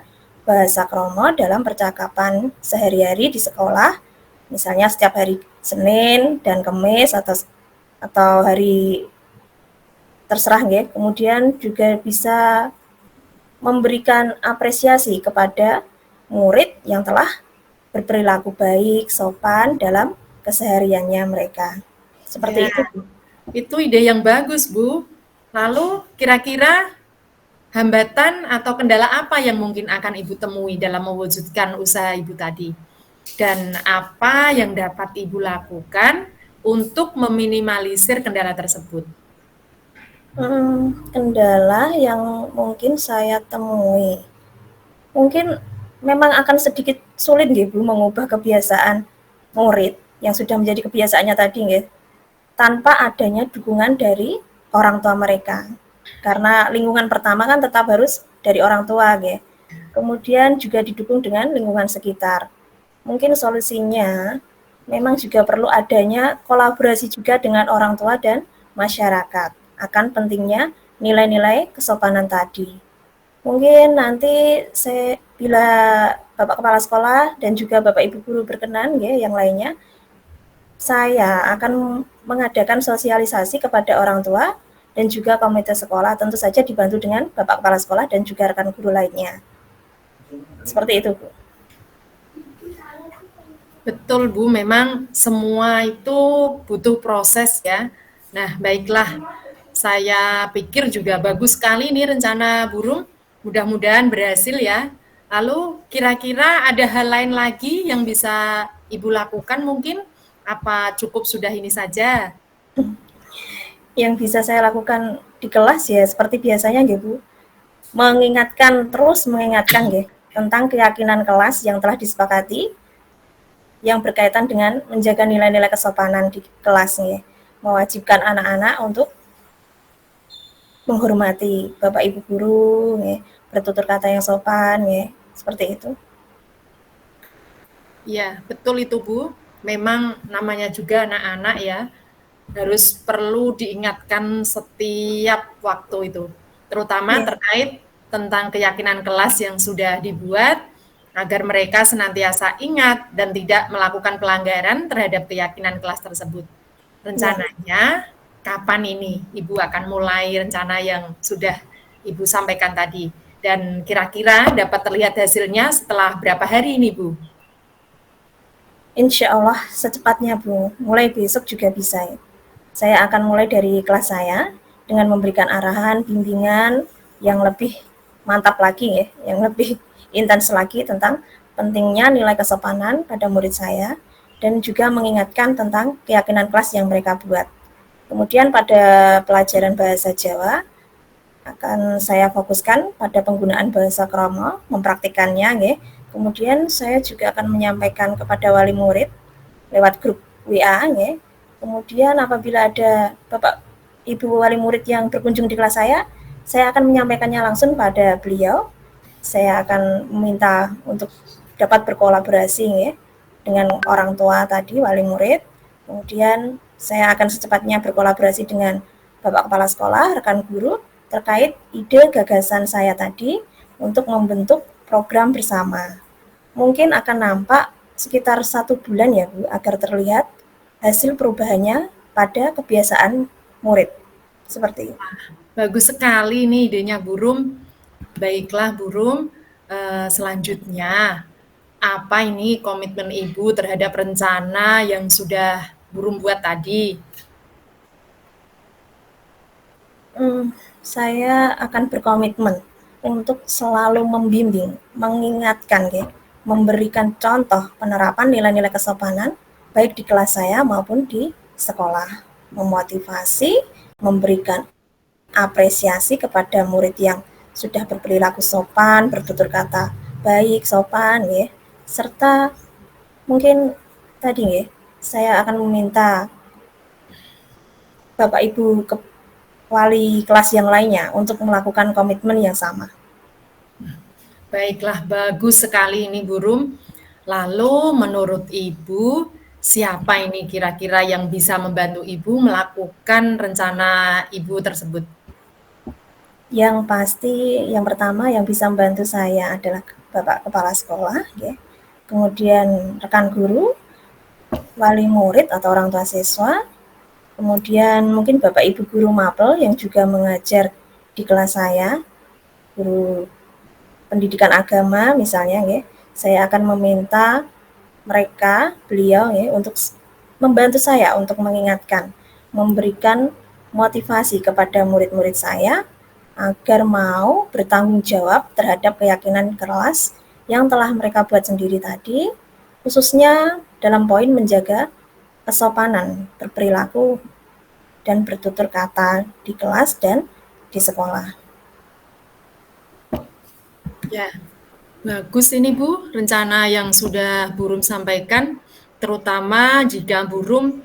bahasa kromo dalam percakapan sehari-hari di sekolah, misalnya setiap hari Senin dan Kamis atau hari terserah Kemudian juga bisa memberikan apresiasi kepada murid yang telah berperilaku baik, sopan dalam kesehariannya mereka. Seperti itu, Bu. Itu ide yang bagus, Bu. Lalu kira-kira hambatan atau kendala apa yang mungkin akan Ibu temui dalam mewujudkan usaha Ibu tadi? Dan apa yang dapat Ibu lakukan untuk meminimalisir kendala tersebut? Kendala yang mungkin saya temui, mungkin memang akan sedikit sulit Bu mengubah kebiasaan murid yang sudah menjadi kebiasaannya tadi tanpa adanya dukungan dari orang tua mereka. Karena lingkungan pertama kan tetap harus dari orang tua Kemudian juga didukung dengan lingkungan sekitar. Mungkin solusinya memang juga perlu adanya kolaborasi juga dengan orang tua dan masyarakat akan pentingnya nilai-nilai kesopanan tadi. Mungkin nanti bila Bapak Kepala Sekolah dan juga Bapak Ibu Guru berkenan yang lainnya, saya akan mengadakan sosialisasi kepada orang tua dan juga komite sekolah, tentu saja dibantu dengan Bapak Kepala Sekolah dan juga rekan guru lainnya. Seperti itu, Bu. Betul, Bu, memang semua itu butuh proses ya. Nah, baiklah, saya pikir juga bagus sekali ini rencana Burung, mudah-mudahan berhasil ya. Lalu kira-kira ada hal lain lagi yang bisa Ibu lakukan mungkin? Apa cukup sudah ini saja? Yang bisa saya lakukan di kelas seperti biasanya Bu, terus mengingatkan tentang keyakinan kelas yang telah disepakati yang berkaitan dengan menjaga nilai-nilai kesopanan di kelas mewajibkan anak-anak untuk menghormati Bapak Ibu Guru, bertutur kata yang sopan, seperti itu. Ya, betul itu Bu. Memang namanya juga anak-anak ya, harus perlu diingatkan setiap waktu itu, terutama terkait tentang keyakinan kelas yang sudah dibuat, agar mereka senantiasa ingat dan tidak melakukan pelanggaran terhadap keyakinan kelas tersebut. Rencananya, kapan ini Ibu akan mulai rencana yang sudah Ibu sampaikan tadi? Dan kira-kira dapat terlihat hasilnya setelah berapa hari ini, Bu? Insya Allah secepatnya, Bu. Mulai besok juga bisa. Saya akan mulai dari kelas saya dengan memberikan arahan, bimbingan yang lebih mantap lagi yang lebih intens lagi tentang pentingnya nilai kesopanan pada murid saya dan juga mengingatkan tentang keyakinan kelas yang mereka buat. Kemudian pada pelajaran bahasa Jawa akan saya fokuskan pada penggunaan bahasa kromo, mempraktikannya Kemudian saya juga akan menyampaikan kepada wali murid lewat grup WA Kemudian apabila ada Bapak Ibu wali murid yang berkunjung di kelas saya akan menyampaikannya langsung pada beliau saya akan meminta untuk dapat berkolaborasi ya, dengan orang tua tadi, wali murid. Kemudian saya akan secepatnya berkolaborasi dengan Bapak Kepala Sekolah, rekan guru, terkait ide gagasan saya tadi untuk membentuk program bersama. Mungkin akan nampak sekitar 1 bulan ya Bu, agar terlihat hasil perubahannya pada kebiasaan murid. Seperti itu. Bagus sekali nih idenya Burum. Baiklah Burum, selanjutnya apa ini komitmen Ibu terhadap rencana yang sudah Burum buat tadi? Saya akan berkomitmen untuk selalu membimbing, mengingatkan ya, memberikan contoh penerapan nilai-nilai kesopanan baik di kelas saya maupun di sekolah, memotivasi, memberikan apresiasi kepada murid yang sudah berperilaku sopan, bertutur kata baik, sopan ya, serta mungkin tadi ya, saya akan meminta Bapak Ibu wali kelas yang lainnya untuk melakukan komitmen yang sama. Baiklah, bagus sekali ini Burum. Lalu menurut Ibu, siapa ini kira-kira yang bisa membantu Ibu melakukan rencana Ibu tersebut? Yang pasti, yang pertama yang bisa membantu saya adalah Bapak Kepala Sekolah, ya. Kemudian rekan guru, wali murid atau orang tua siswa, kemudian mungkin Bapak Ibu guru mapel yang juga mengajar di kelas saya, guru pendidikan agama misalnya, ya. Saya akan meminta beliau ya, untuk membantu saya untuk mengingatkan, memberikan motivasi kepada murid-murid saya agar mau bertanggung jawab terhadap keyakinan kelas yang telah mereka buat sendiri tadi, khususnya dalam poin menjaga kesopanan berperilaku dan bertutur kata di kelas dan di sekolah. Ya, bagus ini Bu, rencana yang sudah Burum sampaikan, terutama jika Burum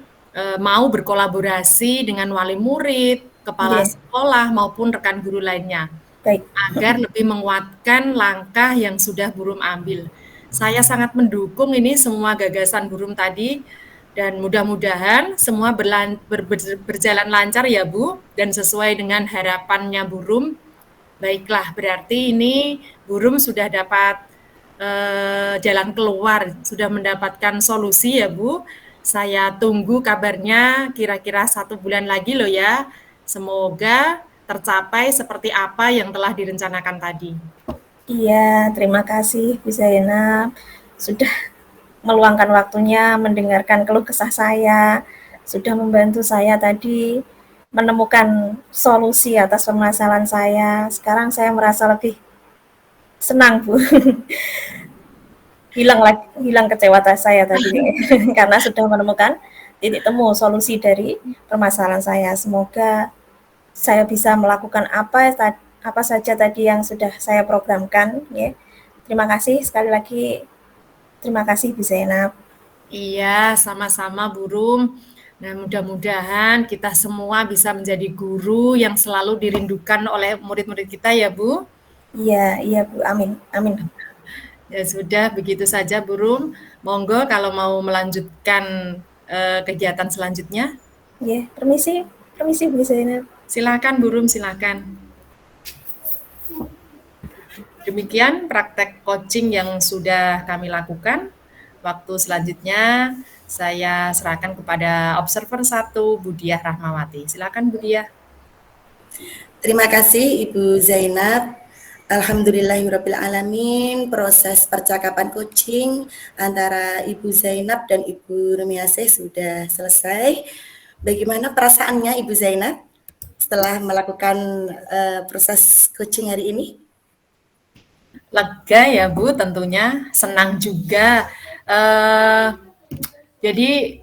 mau berkolaborasi dengan wali murid, kepala sekolah maupun rekan guru lainnya. Baik. Agar lebih menguatkan langkah yang sudah Burum ambil. Saya sangat mendukung ini semua gagasan Burum tadi dan mudah-mudahan semua berjalan lancar ya Bu dan sesuai dengan harapannya Burum. Baiklah, berarti ini Burum sudah dapat jalan keluar, sudah mendapatkan solusi ya Bu. Saya tunggu kabarnya kira-kira 1 bulan lagi loh ya. Semoga tercapai seperti apa yang telah direncanakan tadi. Iya, terima kasih Bu Zainab sudah meluangkan waktunya mendengarkan keluh kesah saya, sudah membantu saya tadi menemukan solusi atas permasalahan saya. Sekarang saya merasa lebih senang Bu. hilang kecewa saya tadi karena sudah menemukan titik temu solusi dari permasalahan saya. Semoga saya bisa melakukan apa saja tadi yang sudah saya programkan ya. Terima kasih sekali lagi. Terima kasih Bu Zainab. Iya, sama-sama Burum. Nah, mudah-mudahan kita semua bisa menjadi guru yang selalu dirindukan oleh murid-murid kita ya Bu. Iya Bu, amin. Amin. Ya sudah, begitu saja Burum. Monggo kalau mau melanjutkan kegiatan selanjutnya. Ya, permisi Bu Zainab. Silakan Burum, silakan. Demikian praktek coaching yang sudah kami lakukan. Waktu selanjutnya saya serahkan kepada observer 1 Budiah Rahmawati. Silakan Budiah. Terima kasih Ibu Zainab. Alhamdulillahirrabbilalamin, proses percakapan coaching antara Ibu Zainab dan Ibu Rumiasih sudah selesai. Bagaimana perasaannya Ibu Zainab setelah melakukan proses coaching hari ini? Lega ya Bu, tentunya senang juga. Jadi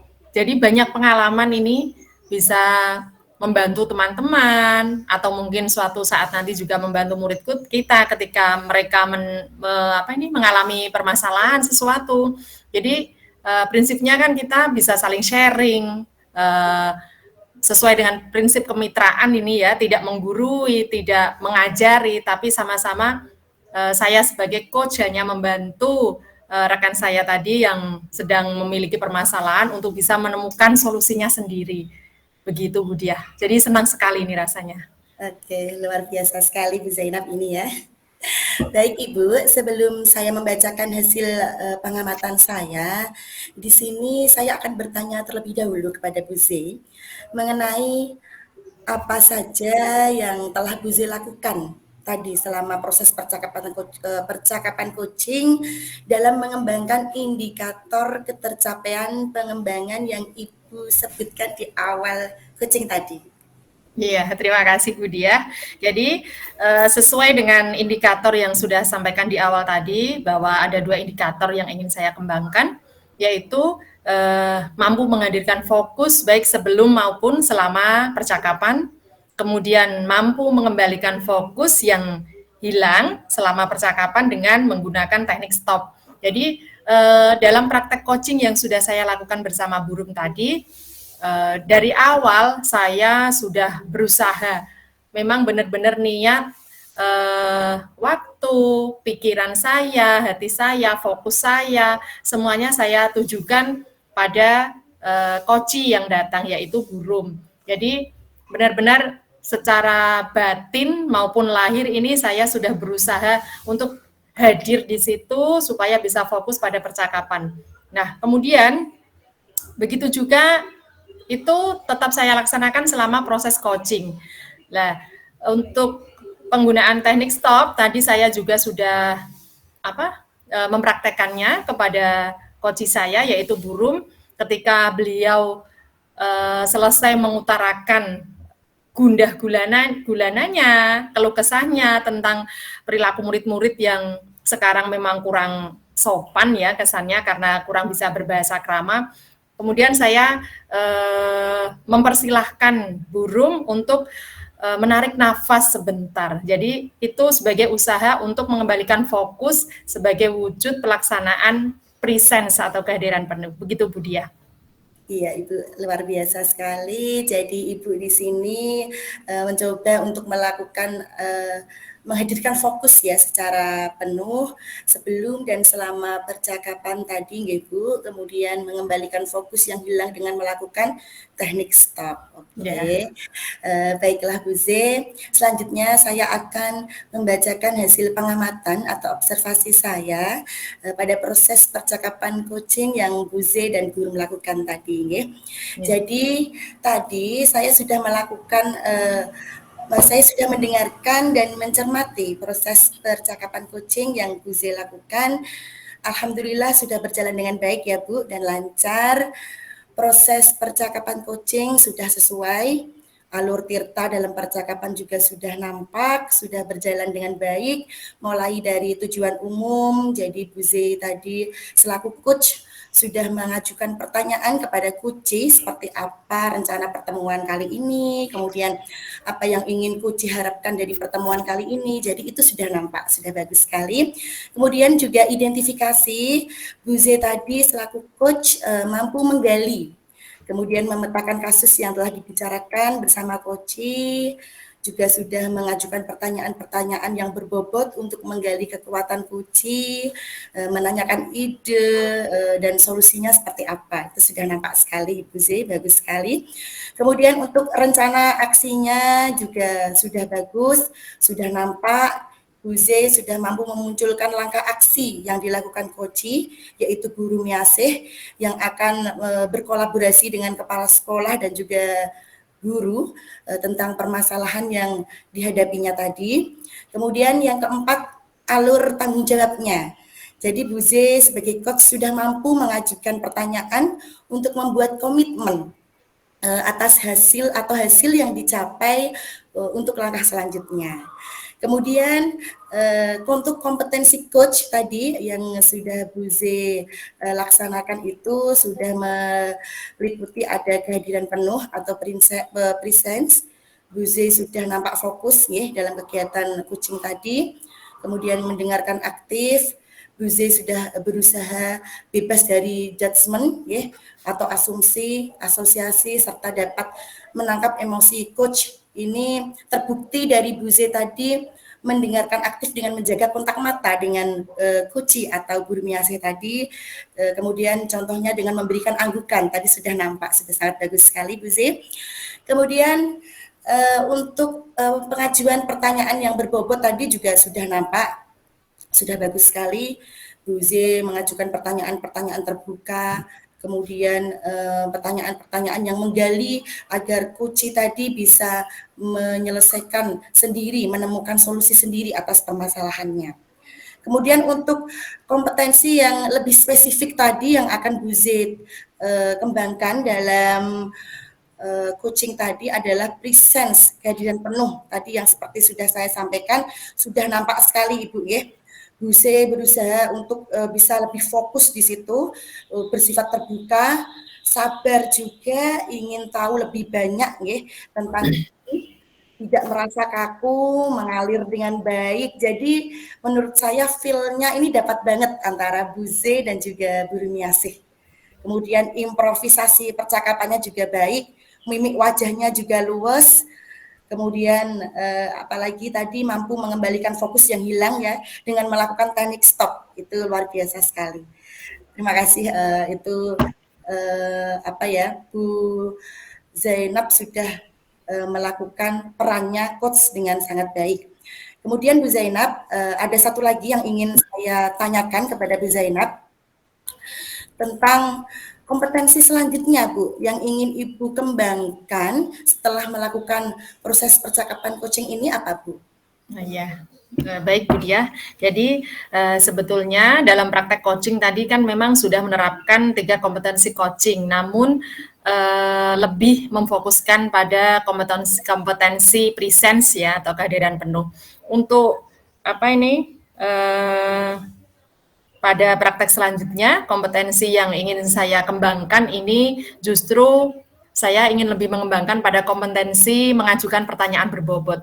banyak pengalaman ini bisa membantu teman-teman atau mungkin suatu saat nanti juga membantu murid kita ketika mereka mengalami permasalahan sesuatu. Jadi prinsipnya kan kita bisa saling sharing sesuai dengan prinsip kemitraan ini ya, tidak menggurui, tidak mengajari, tapi sama-sama saya sebagai coach hanya membantu rekan saya tadi yang sedang memiliki permasalahan untuk bisa menemukan solusinya sendiri. Begitu Bu Diah. Jadi senang sekali ini rasanya. Oke, luar biasa sekali Bu Zainab ini ya. Baik Ibu, sebelum saya membacakan hasil pengamatan saya, di sini saya akan bertanya terlebih dahulu kepada Bu Z mengenai apa saja yang telah Bu Z lakukan tadi selama proses percakapan coaching dalam mengembangkan indikator ketercapaian pengembangan yang Ibu sebutkan di awal coaching tadi. Iya, terima kasih Bu Diah. Jadi sesuai dengan indikator yang sudah sampaikan di awal tadi, bahwa ada 2 indikator yang ingin saya kembangkan, yaitu mampu menghadirkan fokus baik sebelum maupun selama percakapan, kemudian mampu mengembalikan fokus yang hilang selama percakapan dengan menggunakan teknik stop. Jadi dalam praktek coaching yang sudah saya lakukan bersama Burung tadi, dari awal saya sudah berusaha, memang benar-benar niat waktu, pikiran saya, hati saya, fokus saya, semuanya saya tujukan pada koci yang datang, yaitu Burung. Jadi benar-benar secara batin maupun lahir ini saya sudah berusaha untuk hadir di situ supaya bisa fokus pada percakapan. Nah, kemudian begitu juga itu tetap saya laksanakan selama proses coaching. Nah, untuk penggunaan teknik stop tadi saya juga sudah mempraktekannya kepada coach saya yaitu Burung ketika beliau selesai mengutarakan gundah gulananya, keluh kesahnya tentang perilaku murid-murid yang sekarang memang kurang sopan ya kesannya karena kurang bisa berbahasa krama. Kemudian saya mempersilahkan Burung untuk menarik nafas sebentar. Jadi itu sebagai usaha untuk mengembalikan fokus sebagai wujud pelaksanaan presence atau kehadiran penuh. Begitu Bu Diah. Iya, Ibu luar biasa sekali. Jadi Ibu di sini mencoba untuk melakukan menghadirkan fokus ya secara penuh sebelum dan selama percakapan tadi, Ibu. Kemudian mengembalikan fokus yang hilang dengan melakukan teknik stop. Oke. Baiklah Bu Z. Selanjutnya saya akan membacakan hasil pengamatan atau observasi saya pada proses percakapan coaching yang Bu Z dan Guru melakukan tadi. Jadi tadi saya sudah melakukan saya sudah mendengarkan dan mencermati proses percakapan coaching yang Bu Z lakukan. Alhamdulillah sudah berjalan dengan baik ya Bu dan lancar. Proses percakapan coaching sudah sesuai. Alur tirta dalam percakapan juga sudah nampak, sudah berjalan dengan baik. Mulai dari tujuan umum, jadi Bu Z tadi selaku coach sudah mengajukan pertanyaan kepada Kuci seperti apa rencana pertemuan kali ini, kemudian apa yang ingin Kuci harapkan dari pertemuan kali ini. Jadi itu sudah nampak, sudah bagus sekali. Kemudian juga identifikasi Bu Z tadi selaku coach mampu menggali, kemudian memetakan kasus yang telah dibicarakan bersama Kuci, juga sudah mengajukan pertanyaan-pertanyaan yang berbobot untuk menggali kekuatan Kuci, menanyakan ide dan solusinya seperti apa. Itu sudah nampak sekali Ibu Z, bagus sekali. Kemudian untuk rencana aksinya juga sudah bagus, sudah nampak. Bu Z sudah mampu memunculkan langkah aksi yang dilakukan Koci, yaitu Guru Miasih yang akan berkolaborasi dengan kepala sekolah dan juga guru tentang permasalahan yang dihadapinya tadi. Kemudian yang keempat, alur tanggung jawabnya. Jadi Bu Z sebagai coach sudah mampu mengajukan pertanyaan untuk membuat komitmen atas hasil yang dicapai untuk langkah selanjutnya. Kemudian untuk kompetensi coach tadi yang sudah Bu Z laksanakan itu sudah meliputi ada kehadiran penuh atau presence. Bu Z sudah nampak fokus ya dalam kegiatan coaching tadi. Kemudian mendengarkan aktif. Bu Z sudah berusaha bebas dari judgement ya atau asumsi, asosiasi serta dapat menangkap emosi coach. Ini terbukti dari Bu Z tadi mendengarkan aktif dengan menjaga kontak mata dengan Kuci atau Bu Rumiasih tadi. Kemudian contohnya dengan memberikan anggukan, tadi sudah nampak, sudah sangat bagus sekali Bu Z. Kemudian untuk pengajuan pertanyaan yang berbobot tadi juga sudah nampak, sudah bagus sekali. Bu Z mengajukan pertanyaan-pertanyaan terbuka, kemudian pertanyaan-pertanyaan yang menggali agar Kuci tadi bisa menyelesaikan sendiri, menemukan solusi sendiri atas permasalahannya. Kemudian untuk kompetensi yang lebih spesifik tadi yang akan Bu Z kembangkan dalam coaching tadi adalah presence, kehadiran penuh. Tadi yang seperti sudah saya sampaikan, sudah nampak sekali Ibu ya. Bu Z berusaha untuk bisa lebih fokus di situ, bersifat terbuka, sabar juga, ingin tahu lebih banyak ya tentang ini, tidak merasa kaku, mengalir dengan baik. Jadi menurut saya feel-nya ini dapat banget antara Bu Z dan juga Bu Rumiasih. Kemudian improvisasi percakapannya juga baik, mimik wajahnya juga luwes. Kemudian apalagi tadi mampu mengembalikan fokus yang hilang ya dengan melakukan teknik stop, itu luar biasa sekali. Terima kasih itu Bu Zainab sudah melakukan perannya coach dengan sangat baik. Kemudian Bu Zainab ada satu lagi yang ingin saya tanyakan kepada Bu Zainab tentang kompetensi selanjutnya, Bu, yang ingin Ibu kembangkan setelah melakukan proses percakapan coaching ini apa, Bu? Nah, ya. Baik, Bu Dia. Jadi sebetulnya dalam praktek coaching tadi kan memang sudah menerapkan 3 kompetensi coaching, namun lebih memfokuskan pada kompetensi presence ya atau kehadiran penuh. Untuk pada praktek selanjutnya, kompetensi yang ingin saya kembangkan ini justru saya ingin lebih mengembangkan pada kompetensi mengajukan pertanyaan berbobot.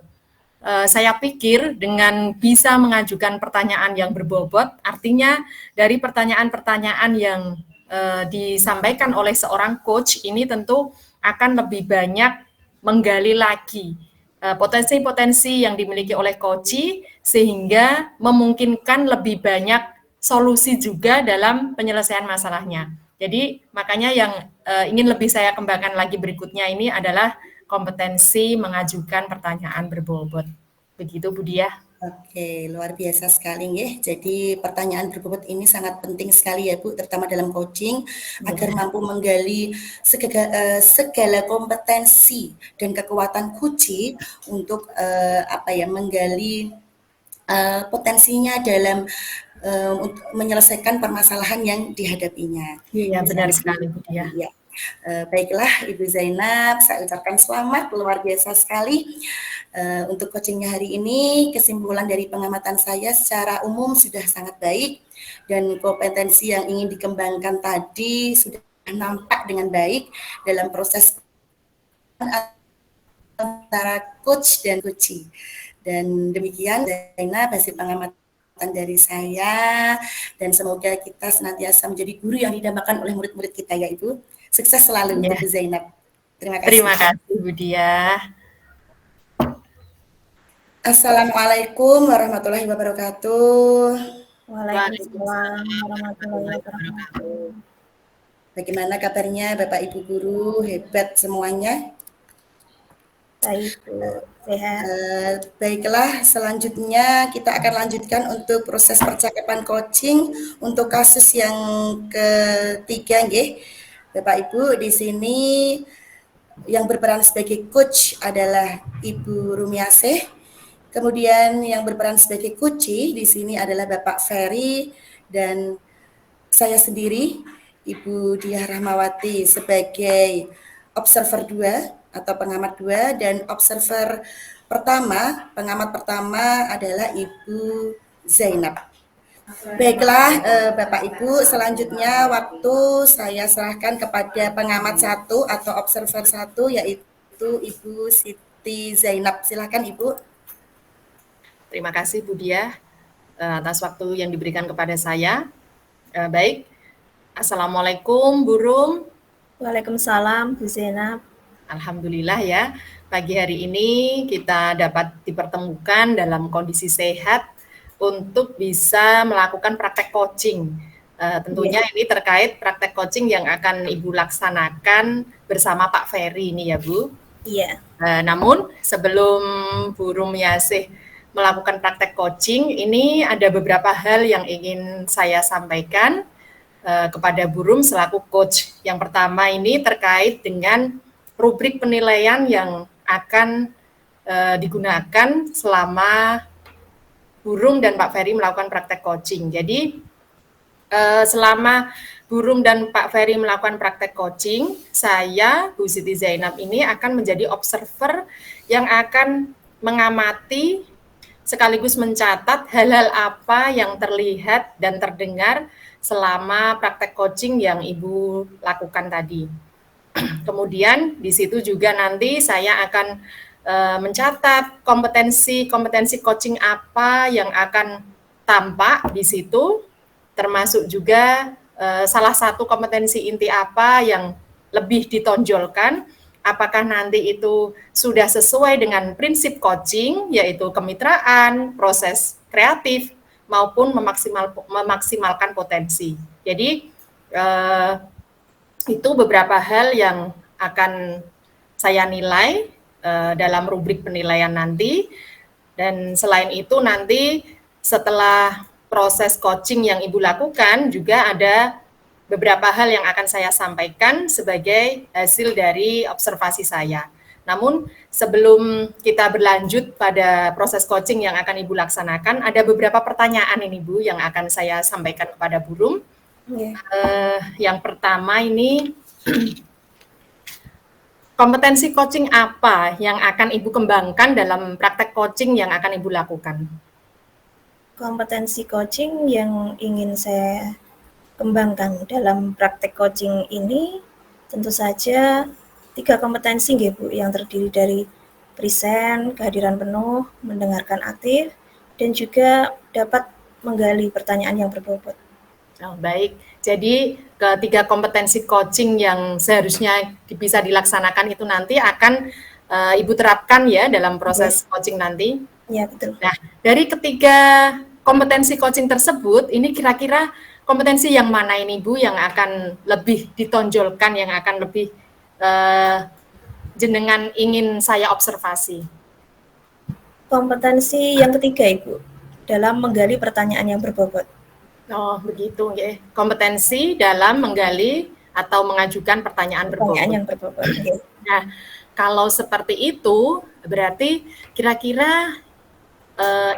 Saya pikir dengan bisa mengajukan pertanyaan yang berbobot, artinya dari pertanyaan-pertanyaan yang disampaikan oleh seorang coach ini tentu akan lebih banyak menggali lagi potensi-potensi yang dimiliki oleh coach sehingga memungkinkan lebih banyak solusi juga dalam penyelesaian masalahnya. Jadi makanya yang ingin lebih saya kembangkan lagi berikutnya ini adalah kompetensi mengajukan pertanyaan berbobot. Begitu Bu Dia. Oke, luar biasa sekali ya. Jadi pertanyaan berbobot ini sangat penting sekali ya Bu, terutama dalam coaching agar mampu menggali segala kompetensi dan kekuatan Kuci untuk menggali potensinya dalam untuk menyelesaikan permasalahan yang dihadapinya. Iya, benar sekali Bu Dia. Ya. Baiklah Ibu Zainab, saya ucapkan selamat, luar biasa sekali untuk coachingnya hari ini. Kesimpulan dari pengamatan saya secara umum sudah sangat baik dan kompetensi yang ingin dikembangkan tadi sudah nampak dengan baik dalam proses antara coach dan coachee. Dan demikian Zainab hasil pengamatan dari saya, dan semoga kita senantiasa menjadi guru yang didambakan oleh murid-murid kita ya Ibu. Sukses selalu untuk Bu Zainab. Terima kasih. Terima kasih Bu Dia. Assalamualaikum warahmatullahi wabarakatuh. Waalaikumsalam warahmatullahi wabarakatuh. Bagaimana kabarnya Bapak Ibu guru? Hebat semuanya. Baik Bu, sehat. Baiklah, selanjutnya kita akan lanjutkan untuk proses percakapan coaching untuk kasus yang ketiga, nggih. Bapak Ibu, di sini yang berperan sebagai coach adalah Ibu Rumiasih. Kemudian yang berperan sebagai coachee di sini adalah Bapak Ferry dan saya sendiri, Ibu Diah Rahmawati sebagai observer 2 atau pengamat 2, dan observer pertama, pengamat pertama adalah Ibu Zainab. Baiklah Bapak Ibu, selanjutnya waktu saya serahkan kepada pengamat 1 atau observer 1 yaitu Ibu Siti Zainab. Silakan Ibu. Terima kasih Bu Dia atas waktu yang diberikan kepada saya. Baik, Assalamualaikum Bu Rum. Waalaikumsalam Bu Zainab. Alhamdulillah ya, pagi hari ini kita dapat dipertemukan dalam kondisi sehat untuk bisa melakukan praktek coaching. Tentunya ini terkait praktek coaching yang akan Ibu laksanakan bersama Pak Ferry ini ya Bu. Iya. Namun sebelum Bu Rumiasih melakukan praktek coaching, ini ada beberapa hal yang ingin saya sampaikan kepada Bu Rum selaku coach. Yang pertama ini terkait dengan rubrik penilaian yang akan digunakan selama Bu Rum dan Pak Ferry melakukan praktek coaching. Jadi selama Bu Rum dan Pak Ferry melakukan praktek coaching, saya, Bu Siti Zainab ini akan menjadi observer yang akan mengamati sekaligus mencatat hal-hal apa yang terlihat dan terdengar selama praktek coaching yang Ibu lakukan tadi. Kemudian di situ juga nanti saya akan mencatat kompetensi coaching apa yang akan tampak di situ, termasuk juga salah satu kompetensi inti apa yang lebih ditonjolkan, apakah nanti itu sudah sesuai dengan prinsip coaching, yaitu kemitraan, proses kreatif, maupun memaksimalkan potensi. Jadi itu beberapa hal yang akan saya nilai dalam rubrik penilaian nanti. Dan selain itu nanti setelah proses coaching yang Ibu lakukan juga ada beberapa hal yang akan saya sampaikan sebagai hasil dari observasi saya. Namun sebelum kita berlanjut pada proses coaching yang akan Ibu laksanakan, ada beberapa pertanyaan ini Bu yang akan saya sampaikan kepada Bu Rum. Yang pertama ini, kompetensi coaching apa yang akan Ibu kembangkan dalam praktek coaching yang akan Ibu lakukan? Kompetensi coaching yang ingin saya kembangkan dalam praktek coaching ini tentu saja 3 kompetensi Bu, yang terdiri dari present, kehadiran penuh, mendengarkan aktif, dan juga dapat menggali pertanyaan yang berbobot. Oh, baik, jadi ketiga kompetensi coaching yang seharusnya bisa dilaksanakan itu nanti akan Ibu terapkan ya dalam proses coaching nanti. Ya, betul. Nah, dari ketiga kompetensi coaching tersebut, ini kira-kira kompetensi yang mana ini Bu yang akan lebih ditonjolkan, yang akan lebih jenengan ingin saya observasi? Kompetensi yang ketiga Ibu, dalam menggali pertanyaan yang berbobot. Oh, begitu ya. Kompetensi dalam menggali atau mengajukan pertanyaan yang berbobot. Nah, kalau seperti itu, berarti kira-kira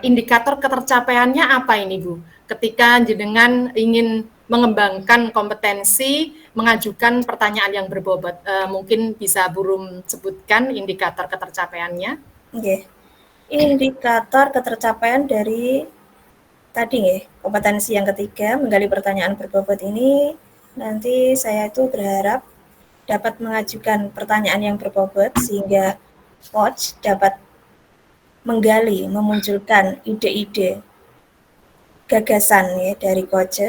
indikator ketercapaiannya apa ini, Bu? Ketika jenengan ingin mengembangkan kompetensi mengajukan pertanyaan yang berbobot, mungkin bisa Bu Rum sebutkan indikator ketercapaiannya? Indikator ketercapaian dari tadi kompetensi yang ketiga, menggali pertanyaan berbobot ini, nanti saya itu berharap dapat mengajukan pertanyaan yang berbobot sehingga coach dapat menggali, memunculkan ide-ide gagasan dari coach,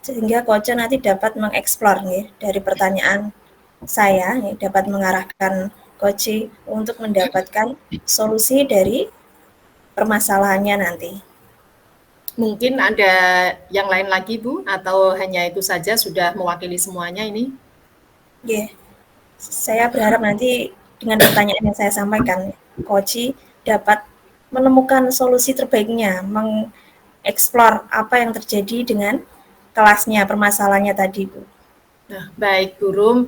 sehingga coach nanti dapat mengeksplor dari pertanyaan saya, dapat mengarahkan coach untuk mendapatkan solusi dari permasalahannya nanti. Mungkin ada yang lain lagi Bu, atau hanya itu saja sudah mewakili semuanya ini? Saya berharap nanti dengan pertanyaan yang saya sampaikan, coach dapat menemukan solusi terbaiknya, mengeksplor apa yang terjadi dengan kelasnya, permasalahannya tadi Bu. Nah, baik Bu Rum,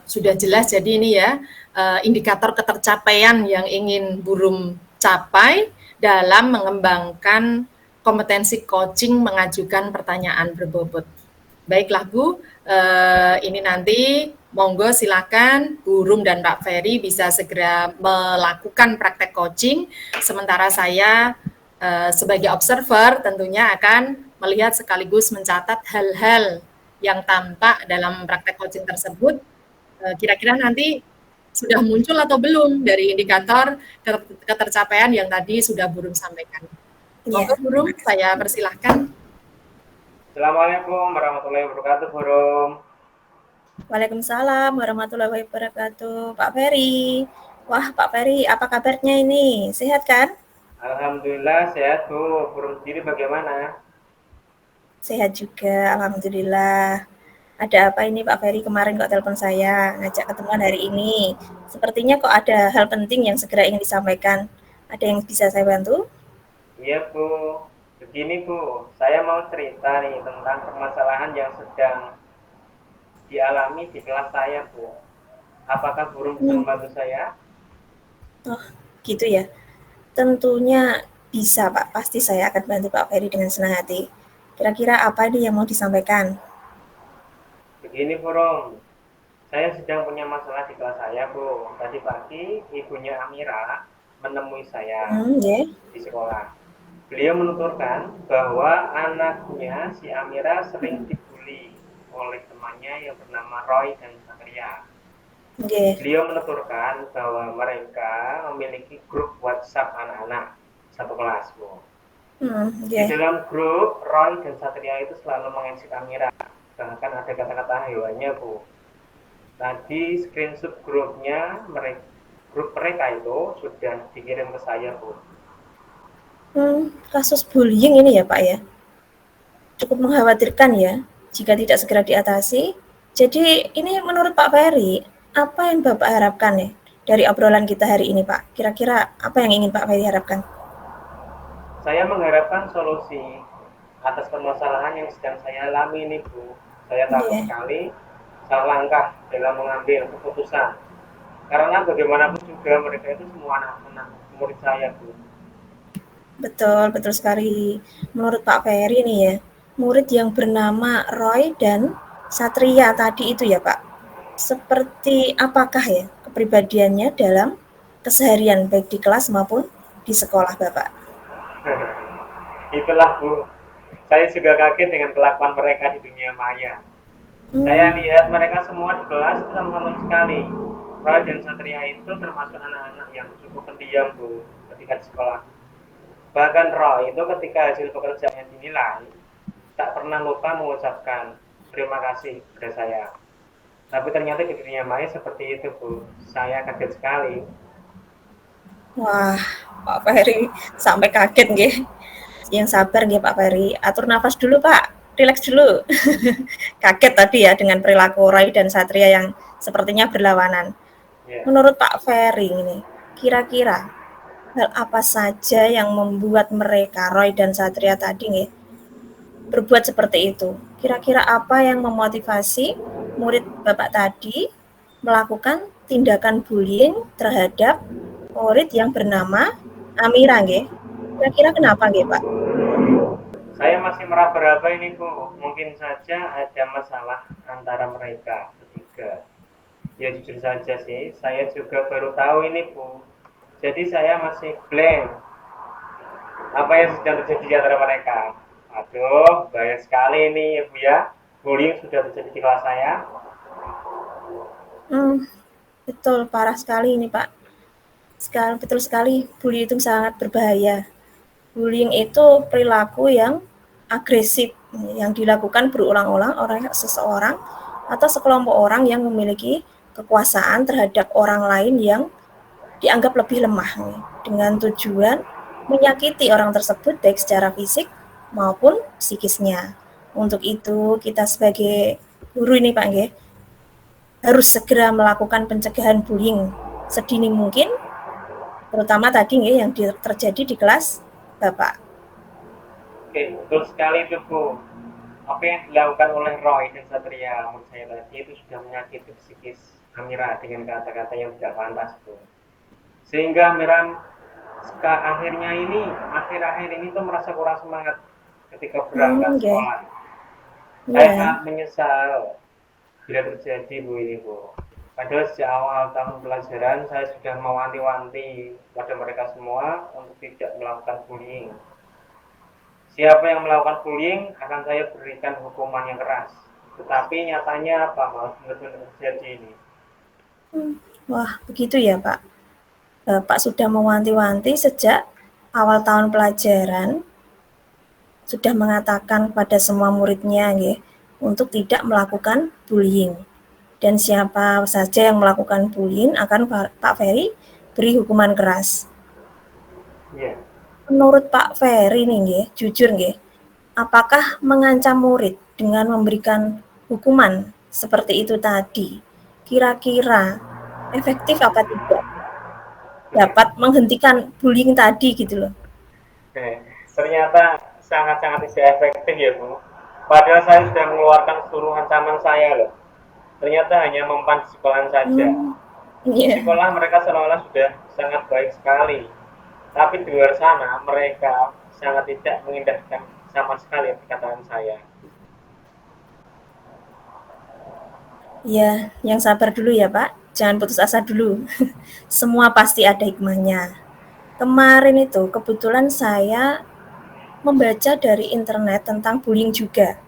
sudah jelas jadi ini ya, indikator ketercapaian yang ingin Bu Rum capai dalam mengembangkan kompetensi coaching mengajukan pertanyaan berbobot. Baiklah Bu, ini nanti monggo silakan Bu Rum dan Pak Ferry bisa segera melakukan praktek coaching, sementara saya sebagai observer tentunya akan melihat sekaligus mencatat hal-hal yang tampak dalam praktek coaching tersebut. Kira-kira nanti sudah muncul atau belum dari indikator ketercapaian yang tadi sudah Bu Rum sampaikan. Monggo Bu Rum, saya persilahkan. Assalamualaikum warahmatullahi wabarakatuh, Bu Rum. Waalaikumsalam warahmatullahi wabarakatuh. Pak Ferry. Wah, Pak Ferry, apa kabarnya ini? Sehat kan? Alhamdulillah sehat Bu. Burung sendiri bagaimana? Sehat juga, alhamdulillah. Ada apa ini Pak Ferry kemarin kok telepon saya, ngajak ketemuan hari ini. Sepertinya kok ada hal penting yang segera ingin disampaikan. Ada yang bisa saya bantu? Iya Bu. Begini Bu, saya mau cerita nih tentang permasalahan yang sedang dialami di kelas saya Bu. Apakah burung bisa membantu saya? Oh, gitu ya. Tentunya bisa Pak, pasti saya akan bantu Pak Ferry dengan senang hati. Kira-kira apa nih yang mau disampaikan? Begini burung, saya sedang punya masalah di kelas saya Bu. Tadi pagi ibunya Amira menemui saya Ya. di sekolah. Beliau menuturkan bahwa anaknya si Amira sering dibully oleh temannya yang bernama Roy dan Satria. Oke. Beliau menuturkan bahwa mereka memiliki grup WhatsApp anak-anak satu kelas, Bu. Di dalam grup, Roy dan Satria itu selalu mengejek Amira. Bahkan ada kata-kata hewannya, Bu. Tadi screenshot grupnya, grup mereka itu sudah dikirim ke saya, Bu. Kasus bullying ini ya Pak ya, cukup mengkhawatirkan ya jika tidak segera diatasi. Jadi ini menurut Pak Ferry, apa yang Bapak harapkan ya dari obrolan kita hari ini Pak? Kira-kira apa yang ingin Pak Ferry harapkan? Saya mengharapkan solusi atas permasalahan yang sedang saya alami ini Bu. Saya takut sekali salah langkah dalam mengambil keputusan. Karena bagaimanapun juga mereka itu semua anak-anak murid saya Bu. Betul sekali. Menurut Pak Ferry nih ya, murid yang bernama Roy dan Satria tadi itu ya Pak, seperti apakah ya kepribadiannya dalam keseharian baik di kelas maupun di sekolah Bapak? Itulah Bu, saya juga kaget dengan kelakuan mereka di dunia maya. Saya lihat mereka semua di kelas itu sama sekali. Roy dan Satria itu termasuk anak-anak yang cukup pendiam Bu ketika di sekolah. Bahkan Roy itu ketika hasil pekerjaannya dinilai, tak pernah lupa mengucapkan terima kasih kepada saya. Tapi ternyata di dunia maya seperti itu Bu, saya kaget sekali. Wah, Pak Ferry sampai kaget nggih. Yang sabar nggih Pak Ferry, atur nafas dulu Pak, rileks dulu. Kaget tadi ya dengan perilaku Roy dan Satria yang sepertinya berlawanan. Menurut Pak Ferry ini, kira-kira hal apa saja yang membuat mereka, Roy dan Satria tadi nih, berbuat seperti itu? Kira-kira apa yang memotivasi murid Bapak tadi melakukan tindakan bullying terhadap murid yang bernama Amira nggih? Kira-kira kenapa nggih Pak? Saya masih meraba-raba ini Bu, mungkin saja ada masalah antara mereka bertiga. Ya jujur saja sih, saya juga baru tahu ini Bu. Jadi saya masih blank apa yang sedang terjadi di antara mereka. Aduh, bahaya sekali ini ya Bu ya. Bullying sudah terjadi di kelas saya. Betul, parah sekali ini Pak. Betul sekali, bullying itu sangat berbahaya. Bullying itu perilaku yang agresif yang dilakukan berulang-ulang oleh seseorang atau sekelompok orang yang memiliki kekuasaan terhadap orang lain yang dianggap lebih lemah dengan tujuan menyakiti orang tersebut baik secara fisik maupun psikisnya. Untuk itu kita sebagai guru ini Pak nggih harus segera melakukan pencegahan bullying sedini mungkin, terutama tadi nggih yang terjadi di kelas Bapak. Oke, betul sekali itu Bu. Apa yang dilakukan oleh Roy dan Satria menurut saya tadi itu sudah menyakiti psikis Amira dengan kata-kata yang tidak pantas Bu. Sehingga Amira akhir-akhir ini tuh merasa kurang semangat ketika berangkat sekolah. Saya sangat menyesal bila terjadi Bu ini Bu. Padahal sejak awal tahun pelajaran saya sudah mewanti-wanti pada mereka semua untuk tidak melakukan bullying. Siapa yang melakukan bullying akan saya berikan hukuman yang keras. Tetapi nyatanya apa malah benar-benar terjadi ini. Wah, begitu ya Pak. Bapak sudah mewanti-wanti sejak awal tahun pelajaran, sudah mengatakan kepada semua muridnya nggih, untuk tidak melakukan bullying. dan siapa saja yang melakukan bullying akan Pak Ferry beri hukuman keras. Iya. Menurut Pak Ferry nih nggih, jujur nggih, apakah mengancam murid dengan memberikan hukuman seperti itu tadi, kira-kira efektif apa tidak? Dapat menghentikan bullying tadi gitu loh. Ternyata sangat-sangat tidak efektif ya Bu. Padahal saya sudah mengeluarkan seluruh ancaman saya loh. Ternyata hanya mempan di sekolah saja. Di Iya. sekolah mereka seolah-olah sudah sangat baik sekali. Tapi di luar sana mereka sangat tidak mengindahkan sama sekali perkataan saya. Ya, yang sabar dulu ya Pak. Jangan putus asa dulu. Semua pasti ada hikmahnya. Kemarin itu kebetulan saya membaca dari internet tentang bullying juga.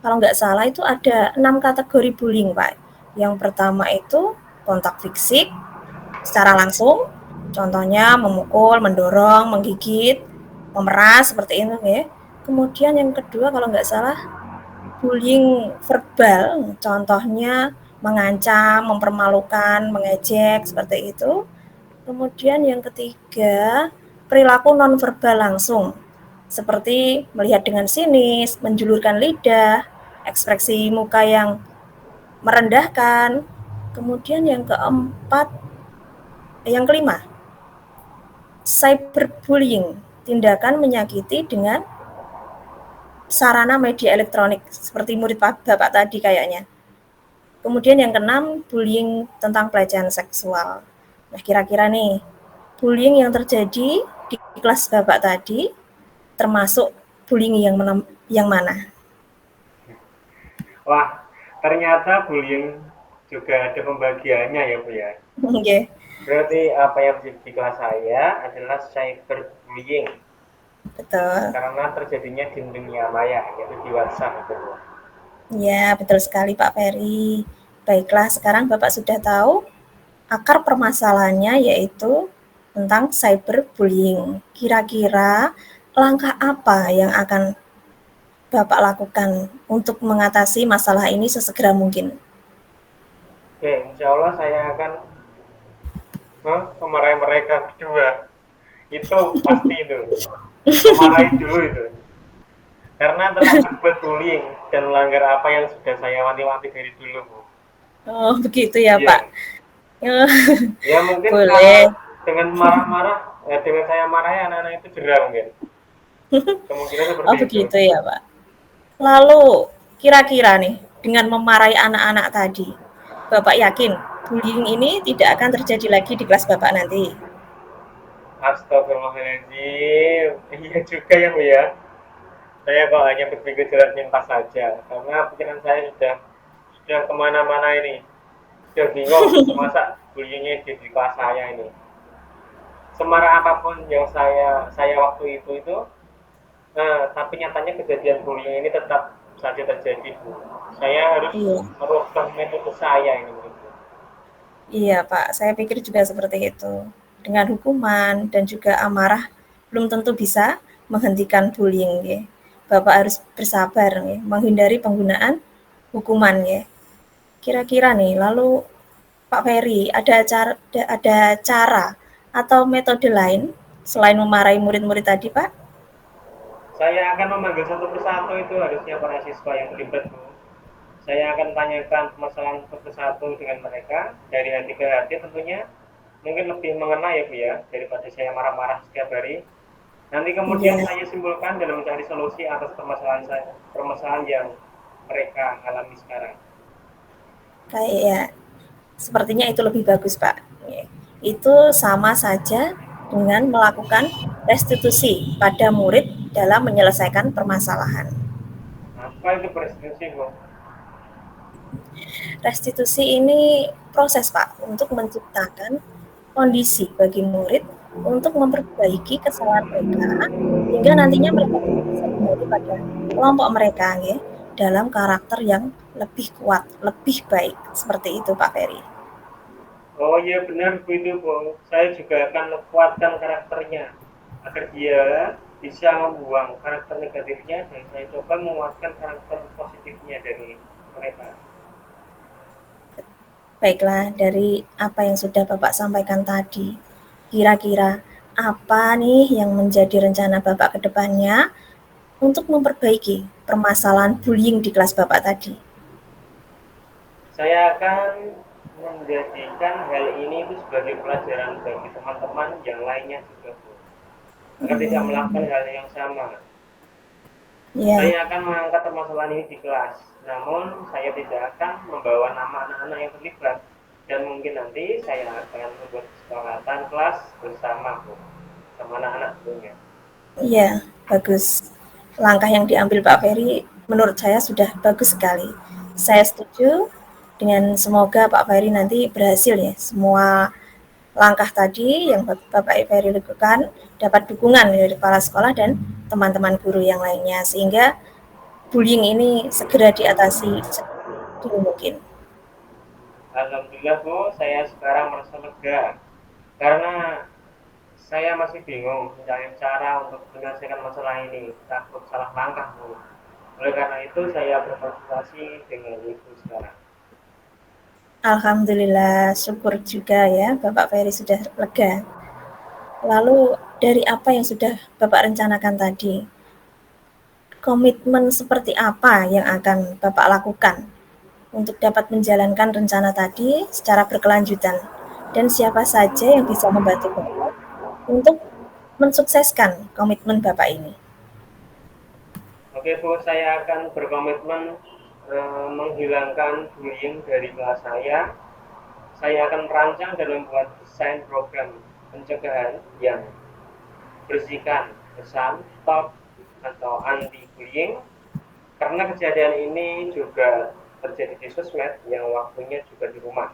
Kalau nggak salah itu ada 6 kategori bullying, Pak. Yang pertama itu kontak fisik secara langsung, contohnya memukul, mendorong, menggigit, memeras seperti itu ya. Kemudian yang kedua kalau nggak salah bullying verbal, contohnya mengancam, mempermalukan, mengejek seperti itu. Kemudian yang ketiga perilaku nonverbal langsung, seperti melihat dengan sinis, menjulurkan lidah, ekspresi muka yang merendahkan. Kemudian yang kelima, cyberbullying, tindakan menyakiti dengan sarana media elektronik, seperti murid Bapak tadi kayaknya. Kemudian yang keenam, bullying tentang pelecehan seksual. Nah, kira-kira nih, bullying yang terjadi di kelas Bapak tadi termasuk bullying yang mana? Wah, ternyata bullying juga ada pembagiannya ya Bu ya. Oke. Berarti apa yang terjadi di kelas saya adalah cyberbullying. Betul. Karena terjadinya di dunia maya, yaitu di WhatsApp itu. Ya, betul sekali Pak Ferry. Baiklah, sekarang Bapak sudah tahu akar permasalahannya yaitu tentang cyberbullying. Kira-kira langkah apa yang akan Bapak lakukan untuk mengatasi masalah ini sesegera mungkin? Oke, insya Allah saya akan memarahi mereka berdua. Itu pasti itu. Memarahi dulu itu. Karena telah berbuat bullying dan melanggar apa yang sudah saya wanti-wanti dari dulu, Bu. Oh, begitu ya, Iya. Pak. Ya mungkin Boleh. dengan marah-marah, ya dengan saya marahi anak-anak itu jerah mungkin. Kemungkinan seperti Oh, begitu ya, Pak. Lalu, kira-kira nih, dengan memarahi anak-anak tadi, Bapak yakin bullying ini tidak akan terjadi lagi di kelas Bapak nanti? Astagfirullahaladzim. Iya juga ya Bu ya. Saya kok hanya berpikir jalan pintas saja, karena pikiran saya sudah kemana-mana ini. Sudah bingung, masa bullyingnya di kelas saya ini. Semarah apapun yang saya waktu itu, tapi nyatanya kejadian bullying ini tetap saja terjadi, Bu. Saya harus merubah metode saya ini, Bu. Iya, Pak. Saya pikir juga seperti itu. Dengan hukuman dan juga amarah belum tentu bisa menghentikan bullying, ya. Bapak harus bersabar, ya, menghindari penggunaan hukuman, ya. Kira-kira nih, lalu Pak Ferry, ada cara atau metode lain selain memarahi murid-murid tadi, Pak? Saya akan memanggil satu persatu itu harusnya para siswa yang terlibat, Bu. Saya akan tanyakan permasalahan satu persatu dengan mereka dari hati ke hati tentunya. Mungkin lebih mengena ya Bu ya, daripada saya marah-marah setiap hari. Nanti kemudian saya simpulkan dalam mencari solusi atas permasalahan yang mereka alami sekarang. Kayak sepertinya itu lebih bagus, Pak. Itu sama saja dengan melakukan restitusi pada murid dalam menyelesaikan permasalahan. Apa itu restitusi, Bu? Restitusi ini proses, Pak, untuk menciptakan kondisi bagi murid untuk memperbaiki kesalahan mereka sehingga nantinya mereka bisa kembali pada kelompok mereka ya, dalam karakter yang lebih kuat, lebih baik. Seperti itu Pak Ferry. Oh iya benar Bu itu, Bu. Saya juga akan kuatkan karakternya agar dia bisa membuang karakter negatifnya dan saya coba menguatkan karakter positifnya dari mereka. Baiklah, dari apa yang sudah Bapak sampaikan tadi, kira-kira apa nih yang menjadi rencana Bapak ke depannya untuk memperbaiki permasalahan bullying di kelas Bapak tadi? Saya akan menjadikan hal ini itu sebagai pelajaran bagi teman-teman yang lainnya juga, Bu. Agar tidak melakukan hal yang sama. Ya, Saya akan mengangkat permasalahan ini di kelas, namun saya tidak akan membawa nama anak-anak yang terlibat. Dan mungkin nanti saya akan membuat kesepakatan kelas bersama, Bu, sama anak-anak tentunya. iya, bagus. Langkah yang diambil Pak Ferry menurut saya sudah bagus sekali. Saya setuju dengan semoga Pak Ferry nanti berhasil ya. Semua langkah tadi yang Bapak Ferry lakukan dapat dukungan dari kepala sekolah dan teman-teman guru yang lainnya sehingga bullying ini segera diatasi sedini mungkin. Alhamdulillah, Bu, saya sekarang merasa lega karena saya masih bingung mencari cara untuk menyelesaikan masalah ini. Takut salah langkah, Bu. Oleh karena itu saya berkonsultasi dengan Ibu sekarang. Alhamdulillah, syukur juga ya Bapak Ferry sudah lega. Lalu dari apa yang sudah Bapak rencanakan tadi, komitmen seperti apa yang akan Bapak lakukan untuk dapat menjalankan rencana tadi secara berkelanjutan? Dan siapa saja yang bisa membantu Bapak untuk mensukseskan komitmen Bapak ini? Oke, Bu, saya akan berkomitmen menghilangkan bullying dari kelas saya. Saya akan merancang dan membuat desain program pencegahan yang bersihkan pesan stop atau anti bullying, karena kejadian ini juga terjadi di sosmed yang waktunya juga di rumah.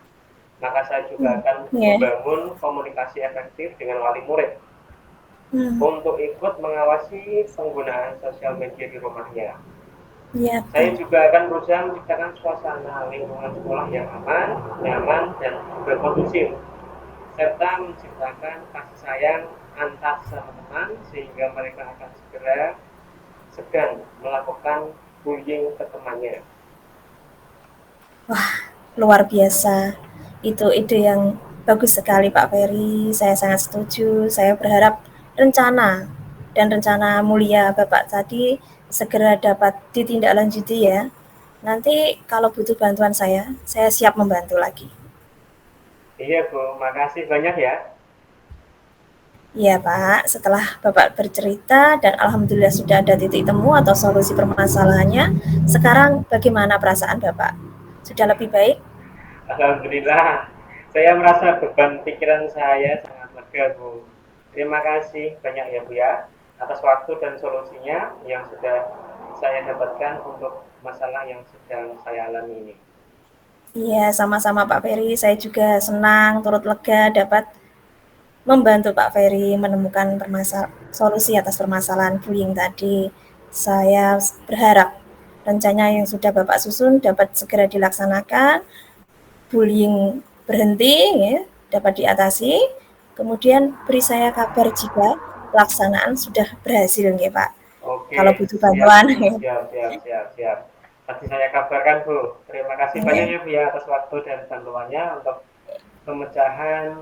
Maka saya juga akan membangun komunikasi efektif dengan wali murid untuk ikut mengawasi penggunaan sosial media di rumahnya. Ya, Saya juga akan berusaha menciptakan suasana lingkungan sekolah yang aman, nyaman, dan juga kondusif, serta menciptakan kasih sayang antar sesama teman sehingga mereka akan segera segan melakukan bullying ke temannya. Wah, luar biasa. Itu ide yang bagus sekali Pak Ferry. Saya sangat setuju. Saya berharap rencana dan rencana mulia Bapak tadi segera dapat ditindaklanjuti ya. Nanti kalau butuh bantuan saya siap membantu lagi. Iya, Bu, makasih banyak ya. Iya Pak, setelah Bapak bercerita dan Alhamdulillah sudah ada titik temu atau solusi permasalahannya, sekarang bagaimana perasaan Bapak? Sudah lebih baik? Alhamdulillah, saya merasa beban pikiran saya sangat lega, Bu. Terima kasih banyak ya, Bu ya, atas waktu dan solusinya yang sudah saya dapatkan untuk masalah yang sedang saya alami ini. Iya, sama-sama Pak Ferry. Saya juga senang, turut lega dapat membantu Pak Ferry menemukan solusi atas permasalahan bullying tadi. Saya berharap rencana yang sudah Bapak susun dapat segera dilaksanakan, bullying berhenti, ya, dapat diatasi. Kemudian beri saya kabar jika pelaksanaan sudah berhasil, ya Pak. Oke, Kalau butuh bantuan. siap. Nanti saya kabarkan, Bu. Terima kasih banyak ya, Bu ya, atas waktu dan bantuannya untuk pemecahan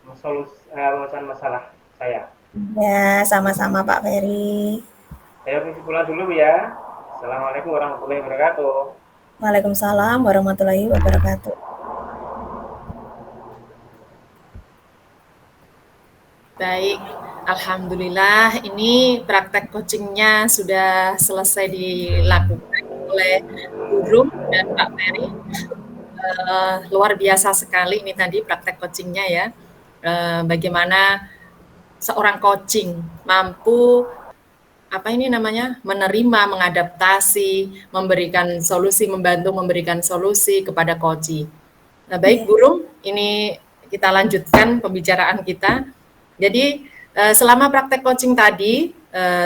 masalah saya. Ya, sama-sama Pak Ferry. Saya mesti pulang dulu, Bu ya. Assalamualaikum warahmatullahi wabarakatuh. Waalaikumsalam warahmatullahi wabarakatuh. Baik, alhamdulillah ini praktek coachingnya sudah selesai dilakukan oleh guru dan Pak Ferry. Luar biasa sekali ini tadi praktek coachingnya ya. Bagaimana seorang coaching mampu menerima, mengadaptasi, memberikan solusi, membantu memberikan solusi kepada coaching. Nah, baik Burung, ini kita lanjutkan pembicaraan kita. Jadi selama praktek coaching tadi,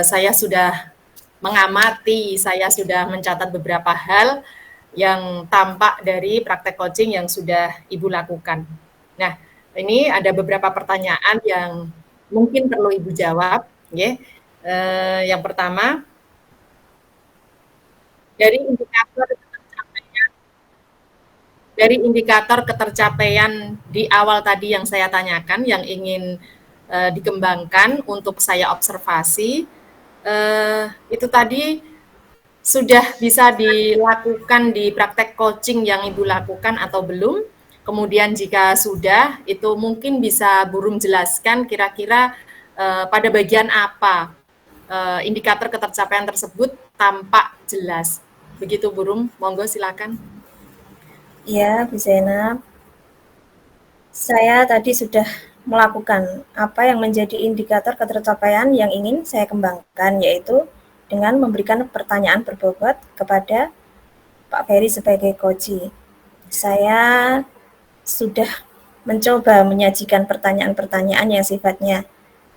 saya sudah mengamati, saya sudah mencatat beberapa hal yang tampak dari praktek coaching yang sudah Ibu lakukan. Nah, ini ada beberapa pertanyaan yang mungkin perlu Ibu jawab, ya. Yang pertama, dari indikator pencapaian dari indikator ketercapaian di awal tadi yang saya tanyakan, yang ingin dikembangkan untuk saya observasi, itu tadi sudah bisa dilakukan di praktek coaching yang Ibu lakukan atau belum? Kemudian jika sudah, itu mungkin bisa Bu Rum jelaskan kira-kira pada bagian apa indikator ketercapaian tersebut tampak jelas. Begitu Bu Rum, monggo silakan. Ya, Bu Zainab. Saya tadi sudah melakukan apa yang menjadi indikator ketercapaian yang ingin saya kembangkan, yaitu dengan memberikan pertanyaan berbobot kepada Pak Ferry sebagai coach. Saya sudah mencoba menyajikan pertanyaan-pertanyaan yang sifatnya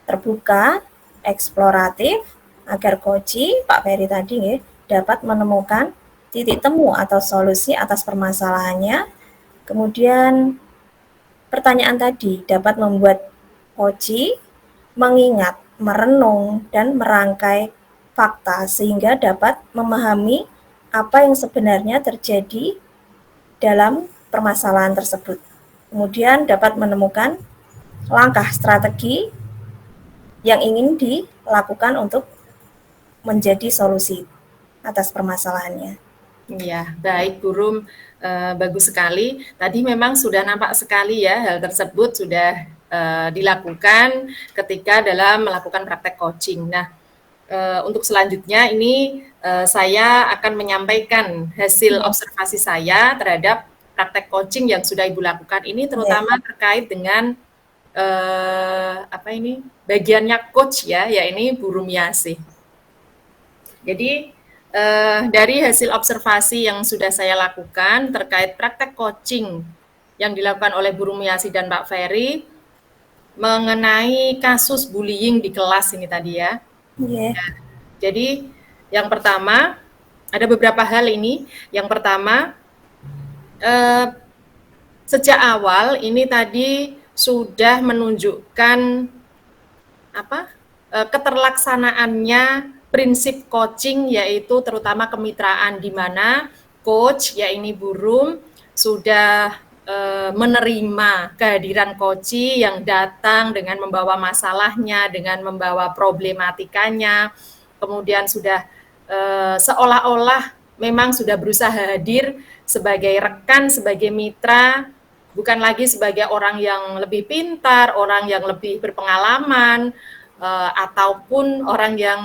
terbuka, eksploratif, agar coach Pak Ferry tadi dapat menemukan titik temu atau solusi atas permasalahannya. Kemudian pertanyaan tadi dapat membuat coach mengingat, merenung, dan merangkai fakta sehingga dapat memahami apa yang sebenarnya terjadi dalam permasalahan tersebut. Kemudian dapat menemukan langkah strategi yang ingin dilakukan untuk menjadi solusi atas permasalahannya. Iya, baik Bu Rum, bagus sekali. Tadi memang sudah nampak sekali ya hal tersebut sudah dilakukan ketika dalam melakukan praktek coaching. Nah, untuk selanjutnya ini saya akan menyampaikan hasil observasi saya terhadap praktek coaching yang sudah Ibu lakukan ini, terutama terkait dengan bagiannya coach ya ini Bu Rumiasih. Jadi dari hasil observasi yang sudah saya lakukan terkait praktek coaching yang dilakukan oleh Bu Rumiasih dan Pak Ferry mengenai kasus bullying di kelas ini tadi ya. Yeah. Jadi yang pertama ada beberapa hal ini. Yang pertama sejak awal ini tadi sudah menunjukkan keterlaksanaannya prinsip coaching, yaitu terutama kemitraan, di mana coach yakni Bu Rum sudah menerima kehadiran coach yang datang dengan membawa masalahnya, dengan membawa problematikanya, kemudian sudah seolah-olah memang sudah berusaha hadir sebagai rekan, sebagai mitra, bukan lagi sebagai orang yang lebih pintar, orang yang lebih berpengalaman, ataupun orang yang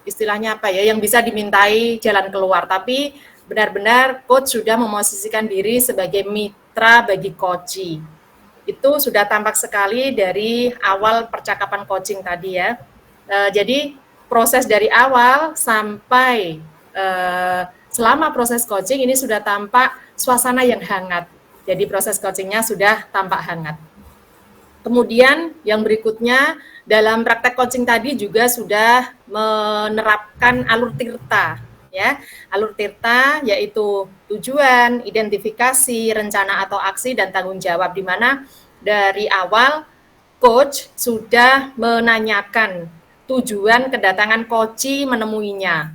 istilahnya yang bisa dimintai jalan keluar, tapi benar-benar coach sudah memosisikan diri sebagai mitra bagi coach. Itu sudah tampak sekali dari awal percakapan coaching tadi ya. Jadi proses dari awal sampai selama proses coaching ini sudah tampak suasana yang hangat. Jadi proses coachingnya sudah tampak hangat. Kemudian yang berikutnya dalam praktek coaching tadi juga sudah menerapkan alur tirta. Ya, alur tirta yaitu tujuan, identifikasi, rencana atau aksi, dan tanggung jawab, di mana dari awal coach sudah menanyakan tujuan kedatangan coach menemuinya.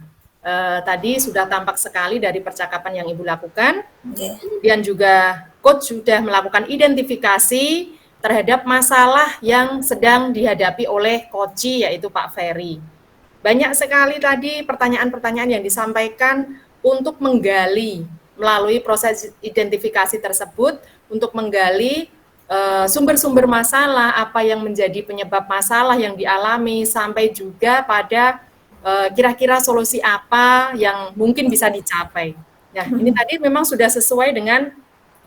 Tadi sudah tampak sekali dari percakapan yang Ibu lakukan. Kemudian juga coach sudah melakukan identifikasi terhadap masalah yang sedang dihadapi oleh coach, yaitu Pak Ferry. Banyak sekali tadi pertanyaan-pertanyaan yang disampaikan untuk menggali melalui proses identifikasi tersebut, untuk menggali sumber-sumber masalah, apa yang menjadi penyebab masalah yang dialami, sampai juga pada kira-kira solusi apa yang mungkin bisa dicapai. Nah, ini tadi memang sudah sesuai dengan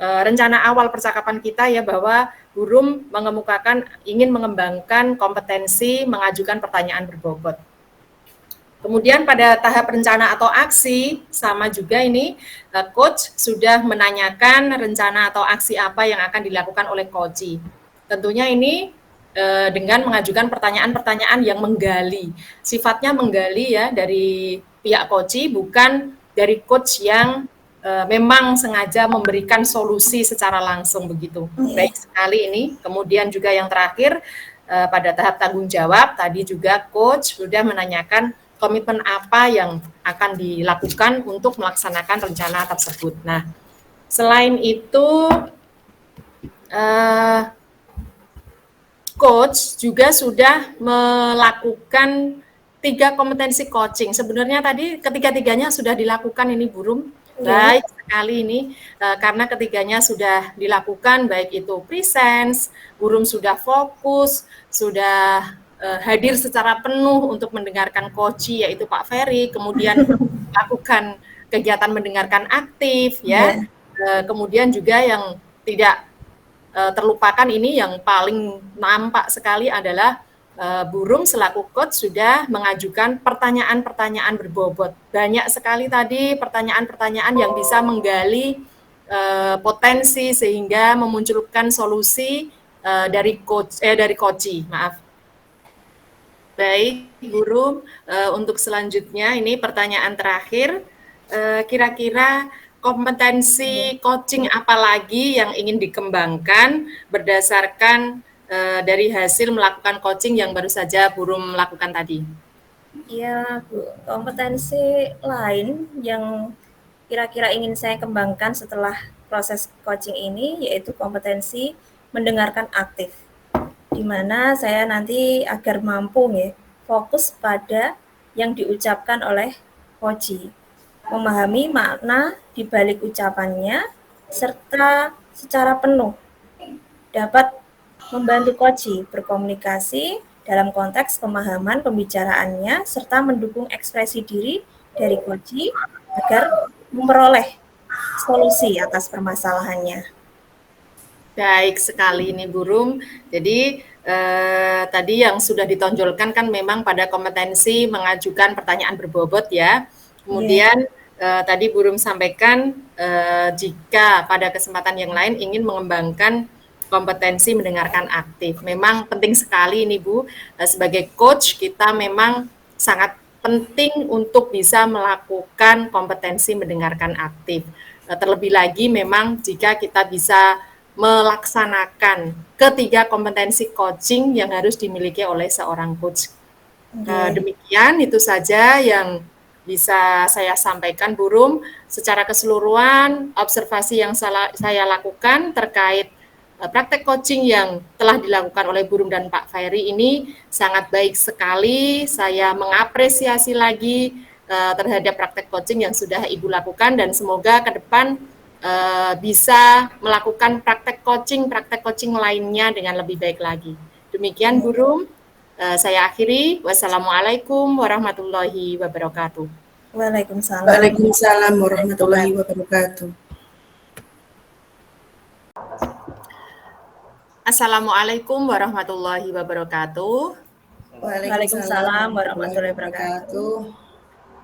rencana awal percakapan kita ya, bahwa Bu Rum mengemukakan ingin mengembangkan kompetensi mengajukan pertanyaan berbobot. Kemudian pada tahap rencana atau aksi, sama juga ini coach sudah menanyakan rencana atau aksi apa yang akan dilakukan oleh coach. Tentunya ini dengan mengajukan pertanyaan-pertanyaan yang menggali, sifatnya menggali ya dari pihak coach, bukan dari coach yang memang sengaja memberikan solusi secara langsung begitu. Baik sekali ini. Kemudian juga yang terakhir pada tahap tanggung jawab, tadi juga coach sudah menanyakan komitmen apa yang akan dilakukan untuk melaksanakan rencana tersebut. Nah, Selain itu, coach juga sudah melakukan 3 kompetensi coaching. Sebenarnya tadi ketiga-tiganya sudah dilakukan ini Burum. Baik sekali ini karena ketiganya sudah dilakukan, baik itu presence, Burum sudah fokus, sudah hadir secara penuh untuk mendengarkan coach yaitu Pak Ferry, kemudian melakukan kegiatan mendengarkan aktif ya. Kemudian juga yang tidak terlupakan ini yang paling nampak sekali adalah Burum selaku coach sudah mengajukan pertanyaan-pertanyaan berbobot. Banyak sekali tadi pertanyaan-pertanyaan yang bisa menggali potensi sehingga memunculkan solusi dari coach, maaf. Baik, Burum, untuk selanjutnya ini pertanyaan terakhir. Kira-kira kompetensi coaching apa lagi yang ingin dikembangkan berdasarkan dari hasil melakukan coaching yang baru saja Burum lakukan tadi? Ya, Bu. Kompetensi lain yang kira-kira ingin saya kembangkan setelah proses coaching ini yaitu kompetensi mendengarkan aktif, di mana saya nanti agar mampu fokus pada yang diucapkan oleh coach, memahami makna di balik ucapannya, serta secara penuh dapat membantu coach berkomunikasi dalam konteks pemahaman pembicaraannya, serta mendukung ekspresi diri dari coach agar memperoleh solusi atas permasalahannya. Baik sekali ini Burum. Jadi tadi yang sudah ditonjolkan kan memang pada kompetensi mengajukan pertanyaan berbobot ya. Kemudian tadi Burum sampaikan jika pada kesempatan yang lain ingin mengembangkan kompetensi mendengarkan aktif. Memang penting sekali ini Bu, sebagai coach kita memang sangat penting untuk bisa melakukan kompetensi mendengarkan aktif. Terlebih lagi memang jika kita bisa melaksanakan ketiga kompetensi coaching yang harus dimiliki oleh seorang coach. Demikian itu saja yang bisa saya sampaikan Burum. Secara keseluruhan observasi yang saya lakukan terkait praktek coaching yang telah dilakukan oleh Burum dan Pak Ferry ini sangat baik sekali. Saya mengapresiasi lagi terhadap praktek coaching yang sudah Ibu lakukan dan semoga ke depan bisa melakukan praktek coaching lainnya dengan lebih baik lagi. Demikian Burum, saya akhiri. Wassalamualaikum warahmatullahi wabarakatuh. Waalaikumsalam. Waalaikumsalam warahmatullahi wabarakatuh. Assalamualaikum warahmatullahi wabarakatuh. Waalaikumsalam warahmatullahi wabarakatuh.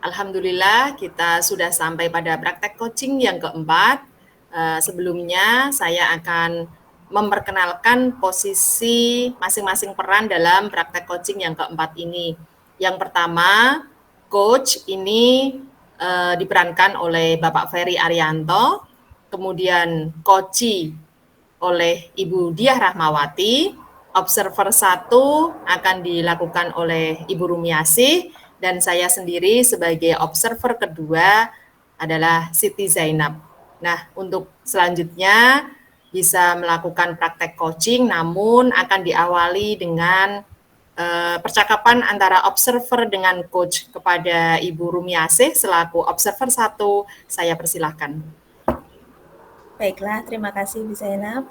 Alhamdulillah kita sudah sampai pada praktek coaching yang keempat. Sebelumnya saya akan memperkenalkan posisi masing-masing peran dalam praktek coaching yang keempat ini. Yang pertama, coach ini diperankan oleh Bapak Ferry Arianto, kemudian coachee oleh Ibu Diah Rahmawati, observer 1 akan dilakukan oleh Ibu Rumiasih, dan saya sendiri sebagai observer kedua adalah Siti Zainab. Nah, untuk selanjutnya bisa melakukan praktek coaching, namun akan diawali dengan percakapan antara observer dengan coach. Kepada Ibu Rumiasih selaku observer 1, saya persilahkan. Baiklah, terima kasih Bu Zainab.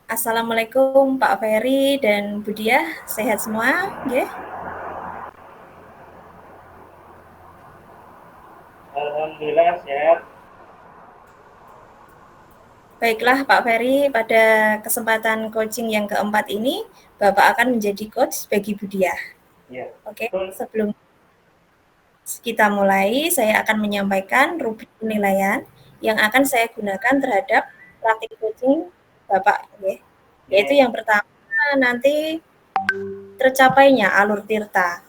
Assalamualaikum Pak Ferry dan Bu Diah, sehat semua? Alhamdulillah sehat. Baiklah Pak Ferry, pada kesempatan coaching yang keempat ini, Bapak akan menjadi coach bagi Bu Diah. Oke, sebelum kita mulai, saya akan menyampaikan rubrik penilaian yang akan saya gunakan terhadap praktik coaching Bapak, yaitu yang pertama nanti tercapainya alur tirta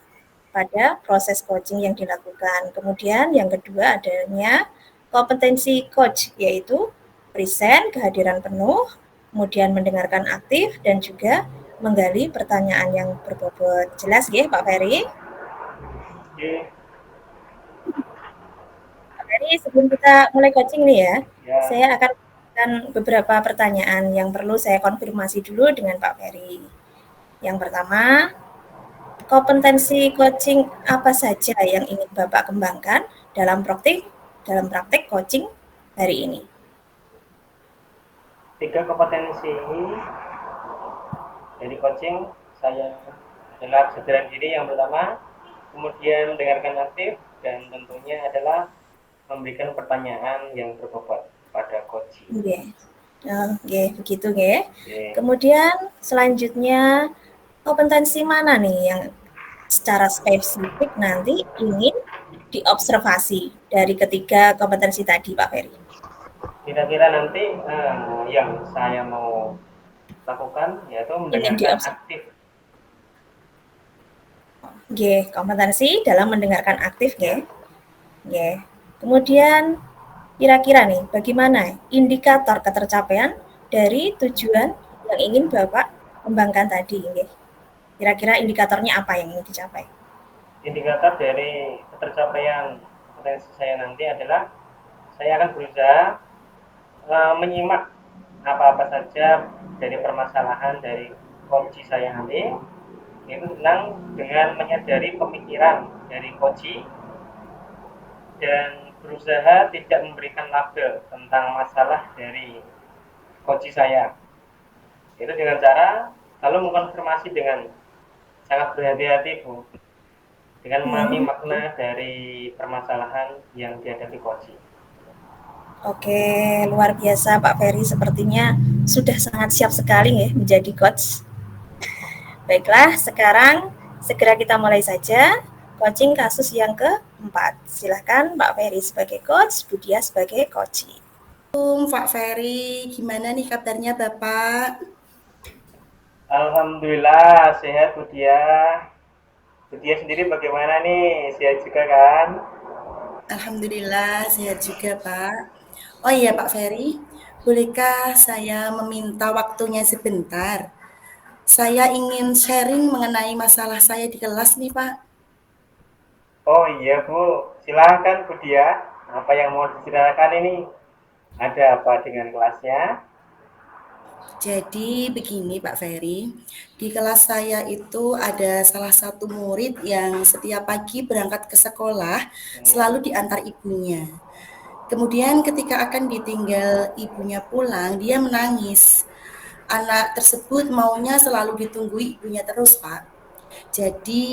pada proses coaching yang dilakukan. Kemudian yang kedua adanya kompetensi coach, yaitu present, kehadiran penuh, kemudian mendengarkan aktif, dan juga menggali pertanyaan yang berbobot. Jelas ya Pak Ferry? Jadi sebelum kita mulai coaching nih ya, Ya, saya akan memberikan beberapa pertanyaan yang perlu saya konfirmasi dulu dengan Pak Ferry. Yang pertama, kompetensi coaching apa saja yang ingin Bapak kembangkan dalam praktik coaching hari ini? 3 kompetensi dari coaching saya adalah kesadaran diri yang pertama, kemudian mendengarkan aktif, dan tentunya adalah memberikan pertanyaan yang berbobot pada coaching. Oke. Oke, begitu nggih. Oke. Kemudian selanjutnya kompetensi mana nih yang secara spesifik nanti ingin diobservasi dari ketiga kompetensi tadi, Pak Ferry? Kira-kira nanti yang saya mau lakukan yaitu mendengarkan diobservasi. aktif. Oke, kompetensi dalam mendengarkan aktif nggih. Oke. Kemudian kira-kira nih bagaimana indikator ketercapaian dari tujuan yang ingin Bapak kembangkan tadi nggih. Kira-kira indikatornya apa yang ingin dicapai? Indikator dari ketercapaian potensi saya nanti adalah saya akan berusaha menyimak apa-apa saja dari permasalahan dari coach saya nanti, itu tentang dengan menyadari pemikiran dari coach dan berusaha tidak memberikan label tentang masalah dari coach saya. Itu dengan cara selalu mengkonfirmasi dengan sangat berhati-hati, Bu, dengan memahami makna dari permasalahan yang dihadapi coach. Oke, luar biasa Pak Ferry, sepertinya sudah sangat siap sekali ya menjadi coach. Baiklah, sekarang segera kita mulai saja coaching kasus yang keempat. Silahkan Pak Ferry sebagai coach, Budia sebagai coachee. Pak Ferry, gimana nih kabarnya Bapak? Alhamdulillah sehat, Budia. Budia sendiri bagaimana nih? Sehat juga kan? Alhamdulillah sehat juga Pak. Oh iya Pak Ferry, bolehkah saya meminta waktunya sebentar? Saya ingin sharing mengenai masalah saya di kelas nih Pak. Oh iya, Bu, silahkan Budia. Apa yang mau diceritakan ini? Ada apa dengan kelasnya? Jadi begini Pak Ferry, di kelas saya itu ada salah satu murid yang setiap pagi berangkat ke sekolah selalu diantar ibunya. Kemudian ketika akan ditinggal ibunya pulang, dia menangis. Anak tersebut maunya selalu ditunggu ibunya terus, Pak. Jadi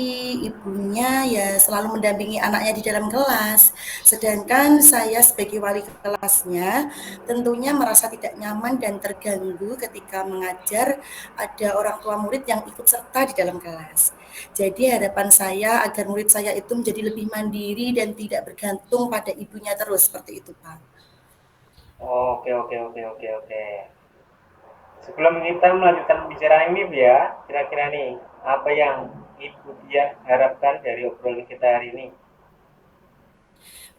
ibunya ya selalu mendampingi anaknya di dalam kelas. Sedangkan saya sebagai wali kelasnya tentunya merasa tidak nyaman dan terganggu ketika mengajar ada orang tua murid yang ikut serta di dalam kelas. Jadi harapan saya agar murid saya itu menjadi lebih mandiri dan tidak bergantung pada ibunya terus, seperti itu, Pak. Oke. Sebelum kita melanjutkan pembicaraan ini, ya, kira-kira nih, apa yang Ibu Dia harapkan dari obrolan kita hari ini?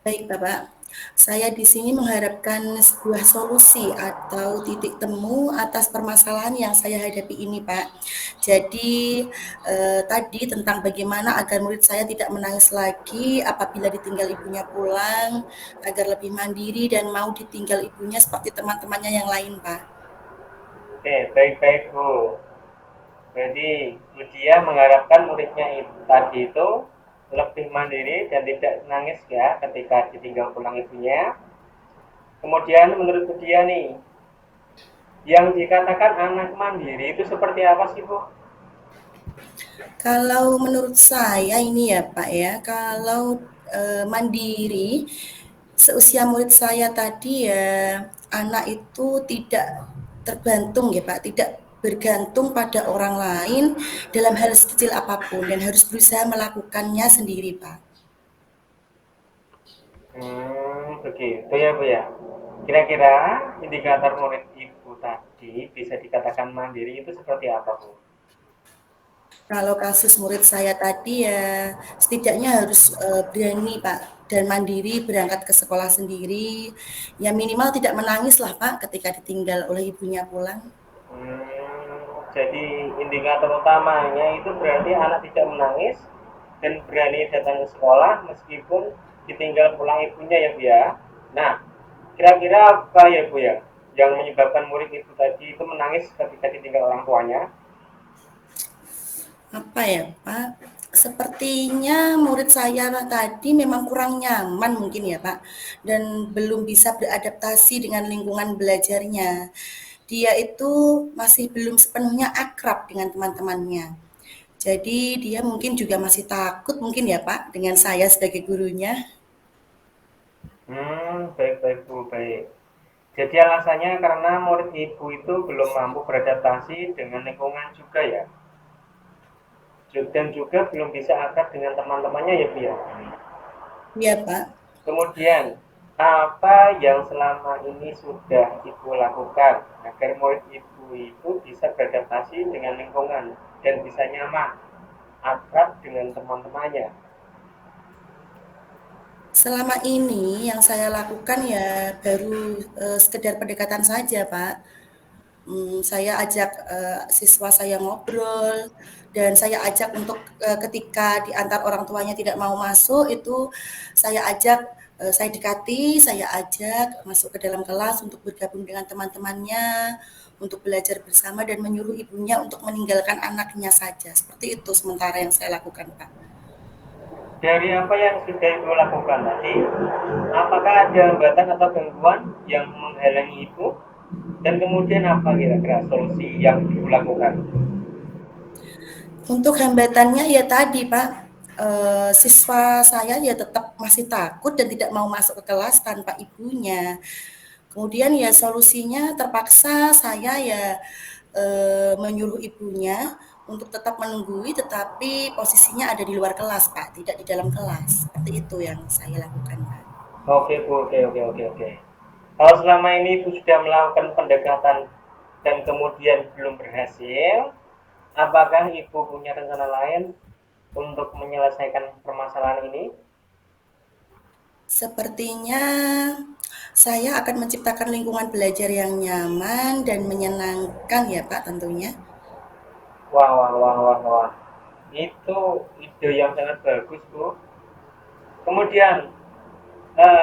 Baik, Bapak. Saya di sini mengharapkan sebuah solusi atau titik temu atas permasalahan yang saya hadapi ini, Pak. Jadi tadi tentang bagaimana agar murid saya tidak menangis lagi apabila ditinggal ibunya pulang, agar lebih mandiri dan mau ditinggal ibunya seperti teman-temannya yang lain, Pak. Oke, baik-baik, Bu. Jadi Bu Dia mengharapkan muridnya tadi itu lebih mandiri dan tidak nangis ya ketika ditinggal pulang ibunya. Kemudian menurut Bu Dia nih, yang dikatakan anak mandiri itu seperti apa sih, Bu? Kalau menurut saya ini ya Pak ya, kalau mandiri, seusia murid saya tadi ya, anak itu tidak tergantung ya Pak, tidak bergantung pada orang lain dalam hal sekecil apapun dan harus berusaha melakukannya sendiri Pak. Begitu ya, Bu ya. Kira-kira indikator murid Ibu tadi bisa dikatakan mandiri itu seperti apa, Bu? Kalau kasus murid saya tadi ya setidaknya harus berani Pak dan mandiri berangkat ke sekolah sendiri. Ya minimal tidak menangis lah Pak ketika ditinggal oleh ibunya pulang. Jadi indikator utamanya itu berarti anak tidak menangis dan berani datang ke sekolah meskipun ditinggal pulang ibunya ya Bu ya. Nah, kira-kira apa ya Bu ya yang menyebabkan murid itu tadi itu menangis ketika ditinggal orang tuanya? Apa ya, Pak? Sepertinya murid saya tadi memang kurang nyaman mungkin ya, Pak, dan belum bisa beradaptasi dengan lingkungan belajarnya. Dia itu masih belum sepenuhnya akrab dengan teman-temannya. Jadi dia mungkin juga masih takut mungkin ya, Pak, dengan saya sebagai gurunya. Baik-baik Bu, baik. Jadi alasannya karena murid ibu itu belum mampu beradaptasi dengan lingkungan juga ya. Dan juga belum bisa akrab dengan teman-temannya ya Bu ya. Iya, Pak. Kemudian, apa yang selama ini sudah Ibu lakukan agar murid Ibu itu bisa beradaptasi dengan lingkungan dan bisa nyaman, akrab dengan teman-temannya? Selama ini yang saya lakukan ya baru sekedar pendekatan saja, Pak. Saya ajak siswa saya ngobrol dan saya ajak untuk ketika di antar orang tuanya tidak mau masuk itu saya ajak saya dekati, saya ajak masuk ke dalam kelas untuk bergabung dengan teman-temannya, untuk belajar bersama dan menyuruh ibunya untuk meninggalkan anaknya saja. Seperti itu sementara yang saya lakukan, Pak. Dari apa yang sudah Ibu lakukan tadi, apakah ada hambatan atau gangguan yang menghalangi Ibu? Dan kemudian apa kira-kira solusi yang Ibu lakukan? Untuk hambatannya ya tadi, Pak, siswa saya ya tetap masih takut dan tidak mau masuk ke kelas tanpa ibunya. Kemudian ya solusinya terpaksa saya ya menyuruh ibunya untuk tetap menunggui, tetapi posisinya ada di luar kelas, Pak, tidak di dalam kelas. Seperti itu yang saya lakukan, Pak. Oke Bu, oke. Kalau selama ini Ibu sudah melakukan pendekatan dan kemudian belum berhasil, apakah Ibu punya rencana lain untuk menyelesaikan permasalahan ini? Sepertinya saya akan menciptakan lingkungan belajar yang nyaman dan menyenangkan ya, Pak, tentunya. Wah. Itu ide yang sangat bagus, Bu. Kemudian,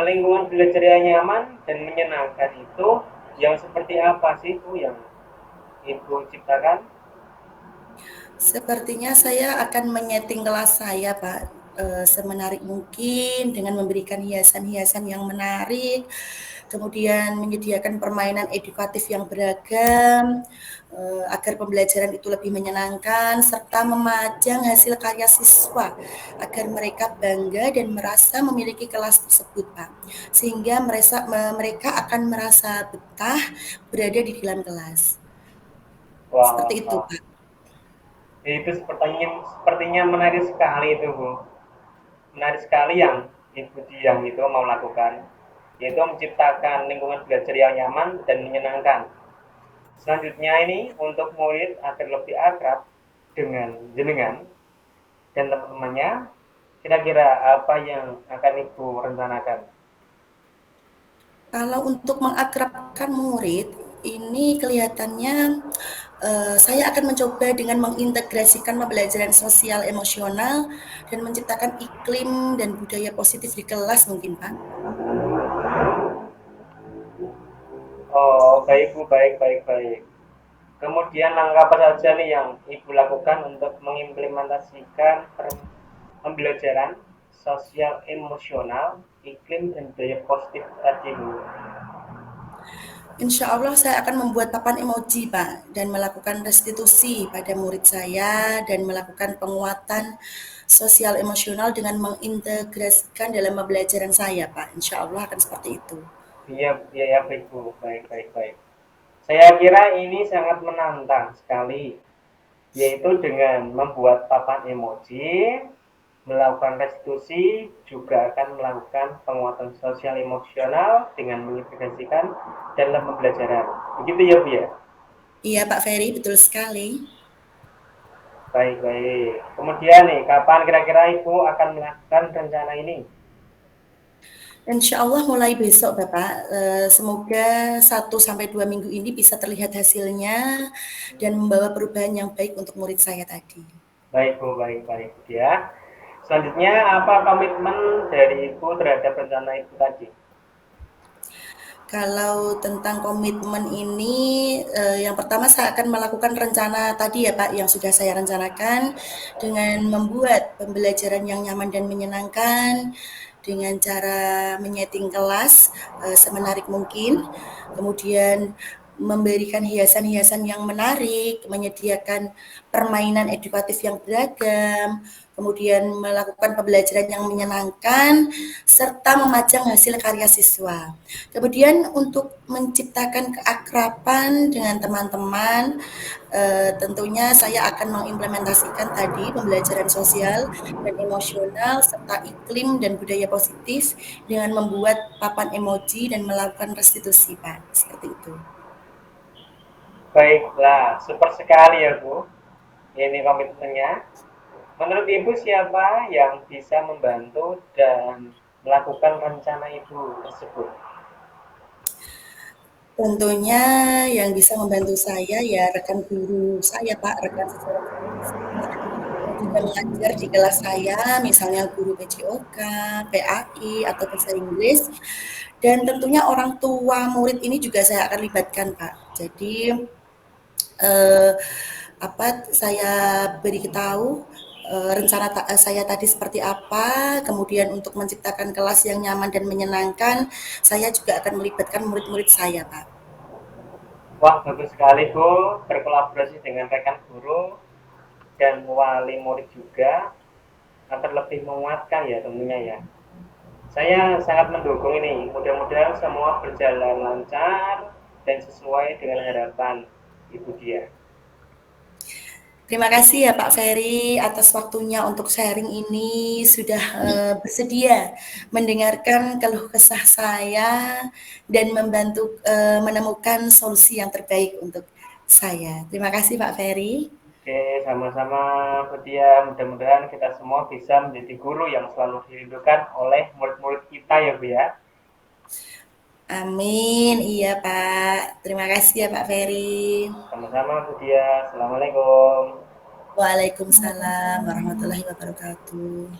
lingkungan belajar yang nyaman dan menyenangkan itu yang seperti apa sih, Bu, yang Ibu ciptakan? Sepertinya saya akan menyeting kelas saya, Pak, semenarik mungkin dengan memberikan hiasan-hiasan yang menarik, kemudian menyediakan permainan edukatif yang beragam, agar pembelajaran itu lebih menyenangkan, serta memajang hasil karya siswa agar mereka bangga dan merasa memiliki kelas tersebut, Pak. Sehingga mereka akan merasa betah berada di dalam kelas. Wah, Seperti itu, Pak. itu sepertinya menarik sekali itu, Bu. Menarik sekali yang Ibu Diang itu mau lakukan, yaitu menciptakan lingkungan belajar yang nyaman dan menyenangkan. Selanjutnya ini untuk murid agar lebih akrab dengan jenengan dan teman-temannya, kira-kira apa yang akan Ibu rencanakan? Kalau untuk mengakrabkan murid, ini kelihatannya saya akan mencoba dengan mengintegrasikan pembelajaran sosial emosional dan menciptakan iklim dan budaya positif di kelas mungkin, Pak. Oh, baik Bu, baik. Kemudian langkah apa saja nih yang Ibu lakukan untuk mengimplementasikan pembelajaran sosial emosional, iklim dan budaya positif tadi, Bu? Insya Allah saya akan membuat papan emoji, Pak, dan melakukan restitusi pada murid saya dan melakukan penguatan sosial emosional dengan mengintegrasikan dalam pembelajaran saya, Pak. Insya Allah akan seperti itu. Iya, baik Bu, baik. Saya kira ini sangat menantang sekali, yaitu dengan membuat papan emoji, melakukan restitusi, juga akan melakukan penguatan sosial emosional dengan mengintegrasikan dalam pembelajaran. Begitu ya Bu ya? Iya, Pak Ferry, betul sekali. Baik. Kemudian nih, kapan kira-kira Ibu akan melakukan rencana ini? Insya Allah mulai besok, Bapak. Semoga 1-2 minggu ini bisa terlihat hasilnya dan membawa perubahan yang baik untuk murid saya tadi. Baik Bu ya. Selanjutnya, apa komitmen dari Ibu terhadap rencana Ibu tadi? Kalau tentang komitmen ini, yang pertama saya akan melakukan rencana tadi ya Pak, yang sudah saya rencanakan dengan membuat pembelajaran yang nyaman dan menyenangkan, dengan cara menyeting kelas semenarik mungkin, kemudian memberikan hiasan-hiasan yang menarik, menyediakan permainan edukatif yang beragam, kemudian melakukan pembelajaran yang menyenangkan, serta memajang hasil karya siswa. Kemudian untuk menciptakan keakraban dengan teman-teman, tentunya saya akan mengimplementasikan tadi pembelajaran sosial dan emosional serta iklim dan budaya positif dengan membuat papan emoji dan melakukan restitusi, Pak. Seperti itu. Baiklah, super sekali ya Bu. Ini komitmennya. Menurut Ibu siapa yang bisa membantu dan melakukan rencana Ibu tersebut? Tentunya yang bisa membantu saya ya rekan guru saya, Pak, rekan sejarah guru saya yang juga mengajar di kelas saya, misalnya guru PJOK, PAI, atau bahasa Inggris. Dan tentunya orang tua murid ini juga saya akan libatkan, Pak. Jadi saya beritahu rencana saya tadi seperti apa, kemudian untuk menciptakan kelas yang nyaman dan menyenangkan, saya juga akan melibatkan murid-murid saya, Pak. Wah, bagus sekali Bu, berkolaborasi dengan rekan guru dan wali murid juga agar lebih menguatkan ya tentunya ya. Saya sangat mendukung ini, mudah-mudahan semua berjalan lancar dan sesuai dengan harapan Ibu Dia. Terima kasih ya Pak Ferry atas waktunya untuk sharing ini, sudah bersedia mendengarkan keluh kesah saya dan membantu menemukan solusi yang terbaik untuk saya. Terima kasih Pak Ferry. Oke, sama-sama Bu Dia. Mudah-mudahan kita semua bisa menjadi guru yang selalu dirindukan oleh murid-murid kita ya Bu ya. Amin, iya Pak. Terima kasih ya Pak Ferry. Sama-sama Bu Dia. Assalamualaikum. Waalaikumsalam warahmatullahi wabarakatuh.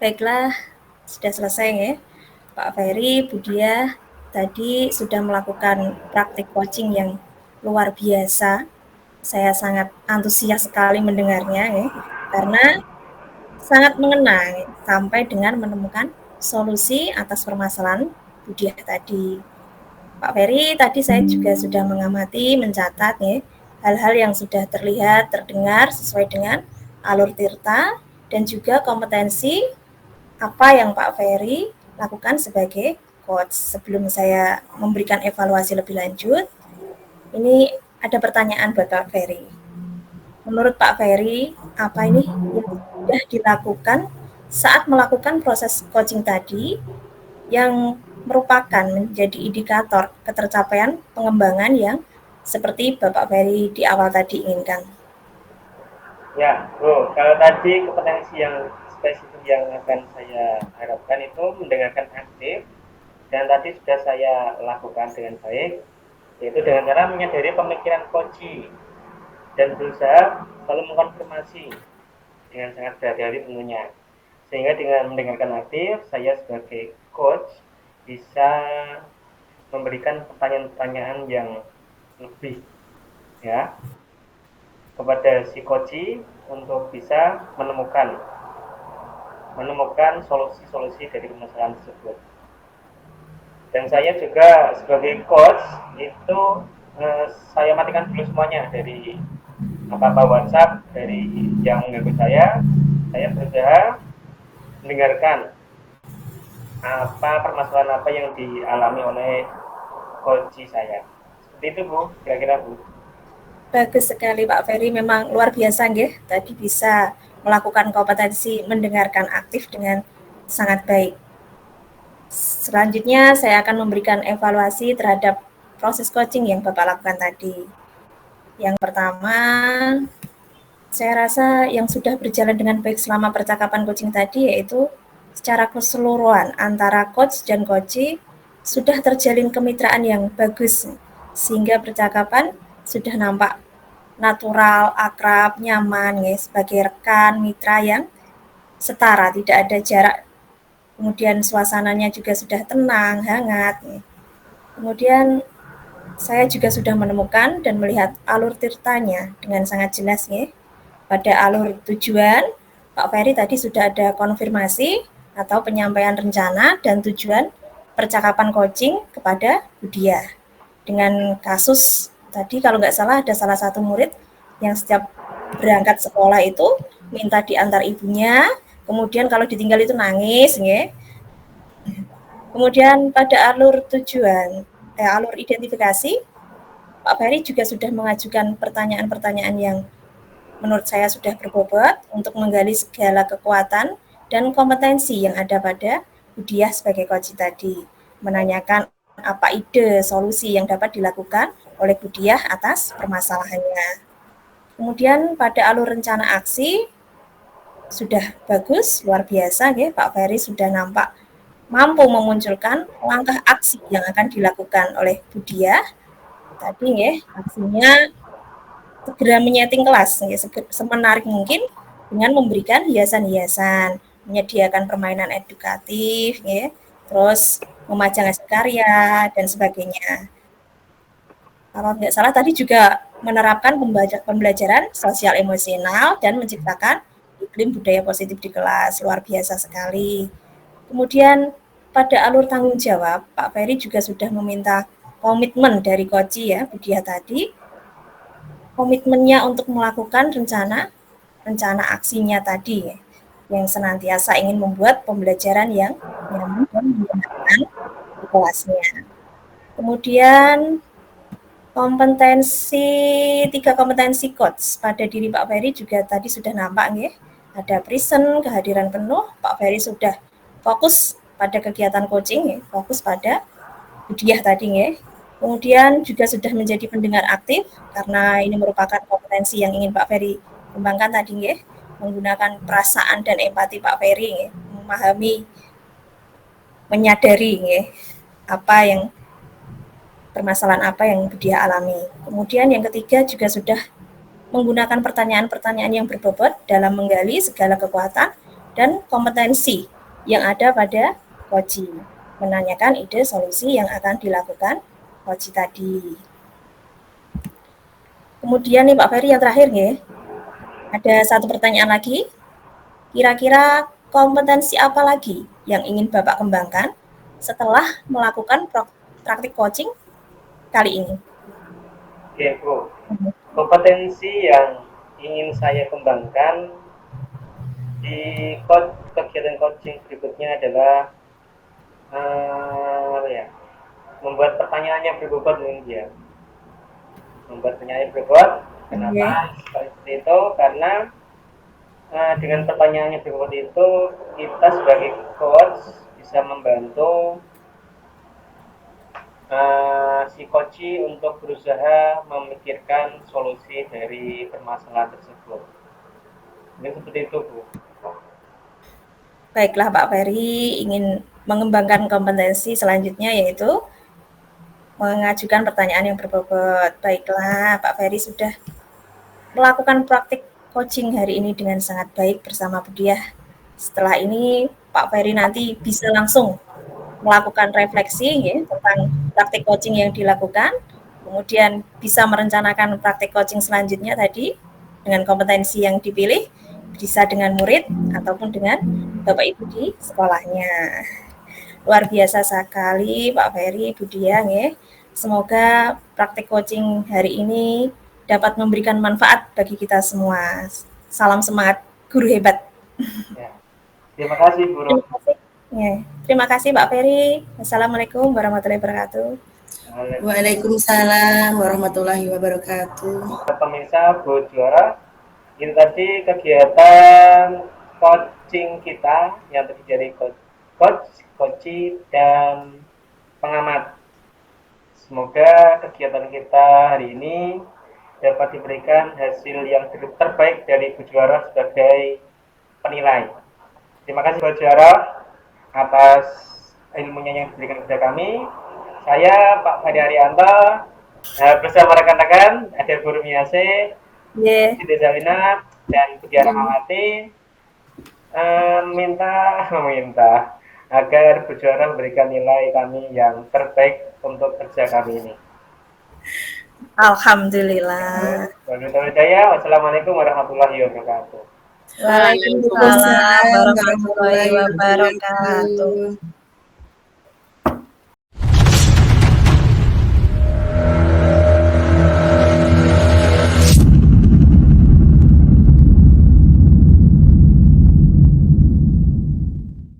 Baiklah, sudah selesai ya. Pak Ferry, Bu Dia tadi sudah melakukan praktik coaching yang luar biasa. Saya sangat antusias sekali mendengarnya ya, karena sangat mengena ya, sampai dengan menemukan solusi atas permasalahan Bu Dia tadi. Pak Ferry, tadi saya juga sudah mengamati, mencatat ya, hal-hal yang sudah terlihat, terdengar sesuai dengan alur tirta dan juga kompetensi apa yang Pak Ferry lakukan sebagai coach. Sebelum saya memberikan evaluasi lebih lanjut, ini ada pertanyaan buat Pak Ferry. Menurut Pak Ferry, apa ini yang sudah dilakukan saat melakukan proses coaching tadi yang merupakan menjadi indikator ketercapaian pengembangan yang seperti Bapak Ferry di awal tadi inginkan? Ya, Bu, kalau tadi kompetensi yang spesifik yang akan saya harapkan itu mendengarkan aktif dan tadi sudah saya lakukan dengan baik, yaitu dengan cara menyadari pemikiran coach dan berusaha selalu mengkonfirmasi dengan sangat berhati-hati tentunya. Sehingga dengan mendengarkan aktif, saya sebagai coach bisa memberikan pertanyaan-pertanyaan yang lebih ya kepada si coach untuk bisa menemukan solusi-solusi dari permasalahan tersebut. Dan saya juga sebagai coach itu saya matikan dulu semuanya dari apa-apa WhatsApp dari yang mengganggu saya berusaha mendengarkan apa permasalahan apa yang dialami oleh coach saya. Seperti itu Bu, kira-kira Bu. Bagus sekali Pak Ferry, memang luar biasa nggih. Tadi bisa melakukan kompetensi mendengarkan aktif dengan sangat baik. Selanjutnya saya akan memberikan evaluasi terhadap proses coaching yang Bapak lakukan tadi. Yang pertama, saya rasa yang sudah berjalan dengan baik selama percakapan coaching tadi yaitu secara keseluruhan antara coach dan coachee sudah terjalin kemitraan yang bagus sehingga percakapan sudah nampak natural, akrab, nyaman ya, sebagai rekan, mitra yang setara, tidak ada jarak. Kemudian suasananya juga sudah tenang, hangat. Ya. Kemudian saya juga sudah menemukan dan melihat alur tirtanya dengan sangat jelas ya. Pada alur tujuan, Pak Ferry tadi sudah ada konfirmasi atau penyampaian rencana dan tujuan percakapan coaching kepada Budia. Dengan kasus tadi kalau nggak salah ada salah satu murid yang setiap berangkat sekolah itu minta diantar ibunya, kemudian kalau ditinggal itu nangis, ya. Kemudian pada alur tujuan, alur identifikasi, Pak Ferry juga sudah mengajukan pertanyaan-pertanyaan yang menurut saya sudah berbobot untuk menggali segala kekuatan dan kompetensi yang ada pada Budiah sebagai coach tadi. Menanyakan apa ide solusi yang dapat dilakukan oleh Budiah atas permasalahannya. Kemudian pada alur rencana aksi, sudah bagus, luar biasa ya, Pak Ferry sudah nampak mampu memunculkan langkah aksi yang akan dilakukan oleh Budiah. Tadi ya, aksinya segera menyeting kelas ya, semenarik mungkin dengan memberikan hiasan-hiasan, menyediakan permainan edukatif ya, terus memajang hasil karya dan sebagainya. Kalau tidak salah tadi juga menerapkan pembelajaran sosial emosional dan menciptakan iklim budaya positif di kelas, luar biasa sekali. Kemudian pada alur tanggung jawab, Pak Ferry juga sudah meminta komitmen dari Koci ya, Budia tadi, komitmennya untuk melakukan rencana aksinya tadi ya, yang senantiasa ingin membuat pembelajaran yang nyaman dan menyenangkan di kelasnya. Kemudian tiga kompetensi coach pada diri Pak Ferry juga tadi sudah nampak ya. Ada present, kehadiran penuh, Pak Ferry sudah fokus pada kegiatan coaching ya, fokus pada Budiah tadi ya. Kemudian juga sudah menjadi pendengar aktif karena ini merupakan kompetensi yang ingin Pak Ferry kembangkan tadi ya, menggunakan perasaan dan empati Pak Ferry ya, memahami, menyadari ya, permasalahan apa yang Budiah alami. Kemudian yang ketiga juga sudah menggunakan pertanyaan-pertanyaan yang berbobot dalam menggali segala kekuatan dan kompetensi yang ada pada Koji, menanyakan ide solusi yang akan dilakukan Koji tadi. Kemudian nih Pak Ferry yang terakhir ya, ada satu pertanyaan lagi. Kira-kira kompetensi apa lagi yang ingin Bapak kembangkan setelah melakukan praktik coaching kali ini? Oke, Bu. Kompetensi yang ingin saya kembangkan di kegiatan coaching berikutnya adalah membuat pertanyaan yang berbobot mungkin ya. Membuat pertanyaan berbobot. Kenapa seperti itu? Karena dengan pertanyaan yang berbobot itu kita sebagai coach bisa membantu si coach untuk berusaha memikirkan solusi dari permasalahan tersebut. Ini seperti itu, Bu. Baiklah Pak Ferry ingin mengembangkan kompetensi selanjutnya yaitu mengajukan pertanyaan yang berbobot. Baiklah Pak Ferry sudah melakukan praktik coaching hari ini dengan sangat baik bersama Budiah. Setelah ini Pak Ferry nanti bisa langsung melakukan refleksi ya, tentang praktik coaching yang dilakukan, kemudian bisa merencanakan praktik coaching selanjutnya tadi dengan kompetensi yang dipilih, bisa dengan murid ataupun dengan Bapak Ibu di sekolahnya. Luar biasa sekali Pak Ferry, Budiah ya. Semoga praktik coaching hari ini dapat memberikan manfaat bagi kita semua. Salam semangat guru hebat. Ya. Terima kasih, Guru. Ya, terima kasih Pak Ferry. Assalamualaikum warahmatullahi wabarakatuh. Waalaikumsalam warahmatullahi wabarakatuh. Pemirsa Bu Juara, ini tadi kegiatan coaching kita yang terdiri dari coach, dan pengamat. Semoga kegiatan kita hari ini dapat diberikan hasil yang terbaik dari Bu Juara sebagai penilai. Terima kasih Bu Juara atas ilmunya yang diberikan kepada kami. Saya Pak Fadi Arianto bersama rekan-rekan ada Bu Rumiase Nggih. Siti Zainab dan Bu Rahmawati minta agar Bu Juara memberikan nilai kami yang terbaik untuk kerja kami ini. Alhamdulillah. Wassalamualaikum warahmatullahi wabarakatuh. Waalaikumsalam warahmatullahi wabarakatuh.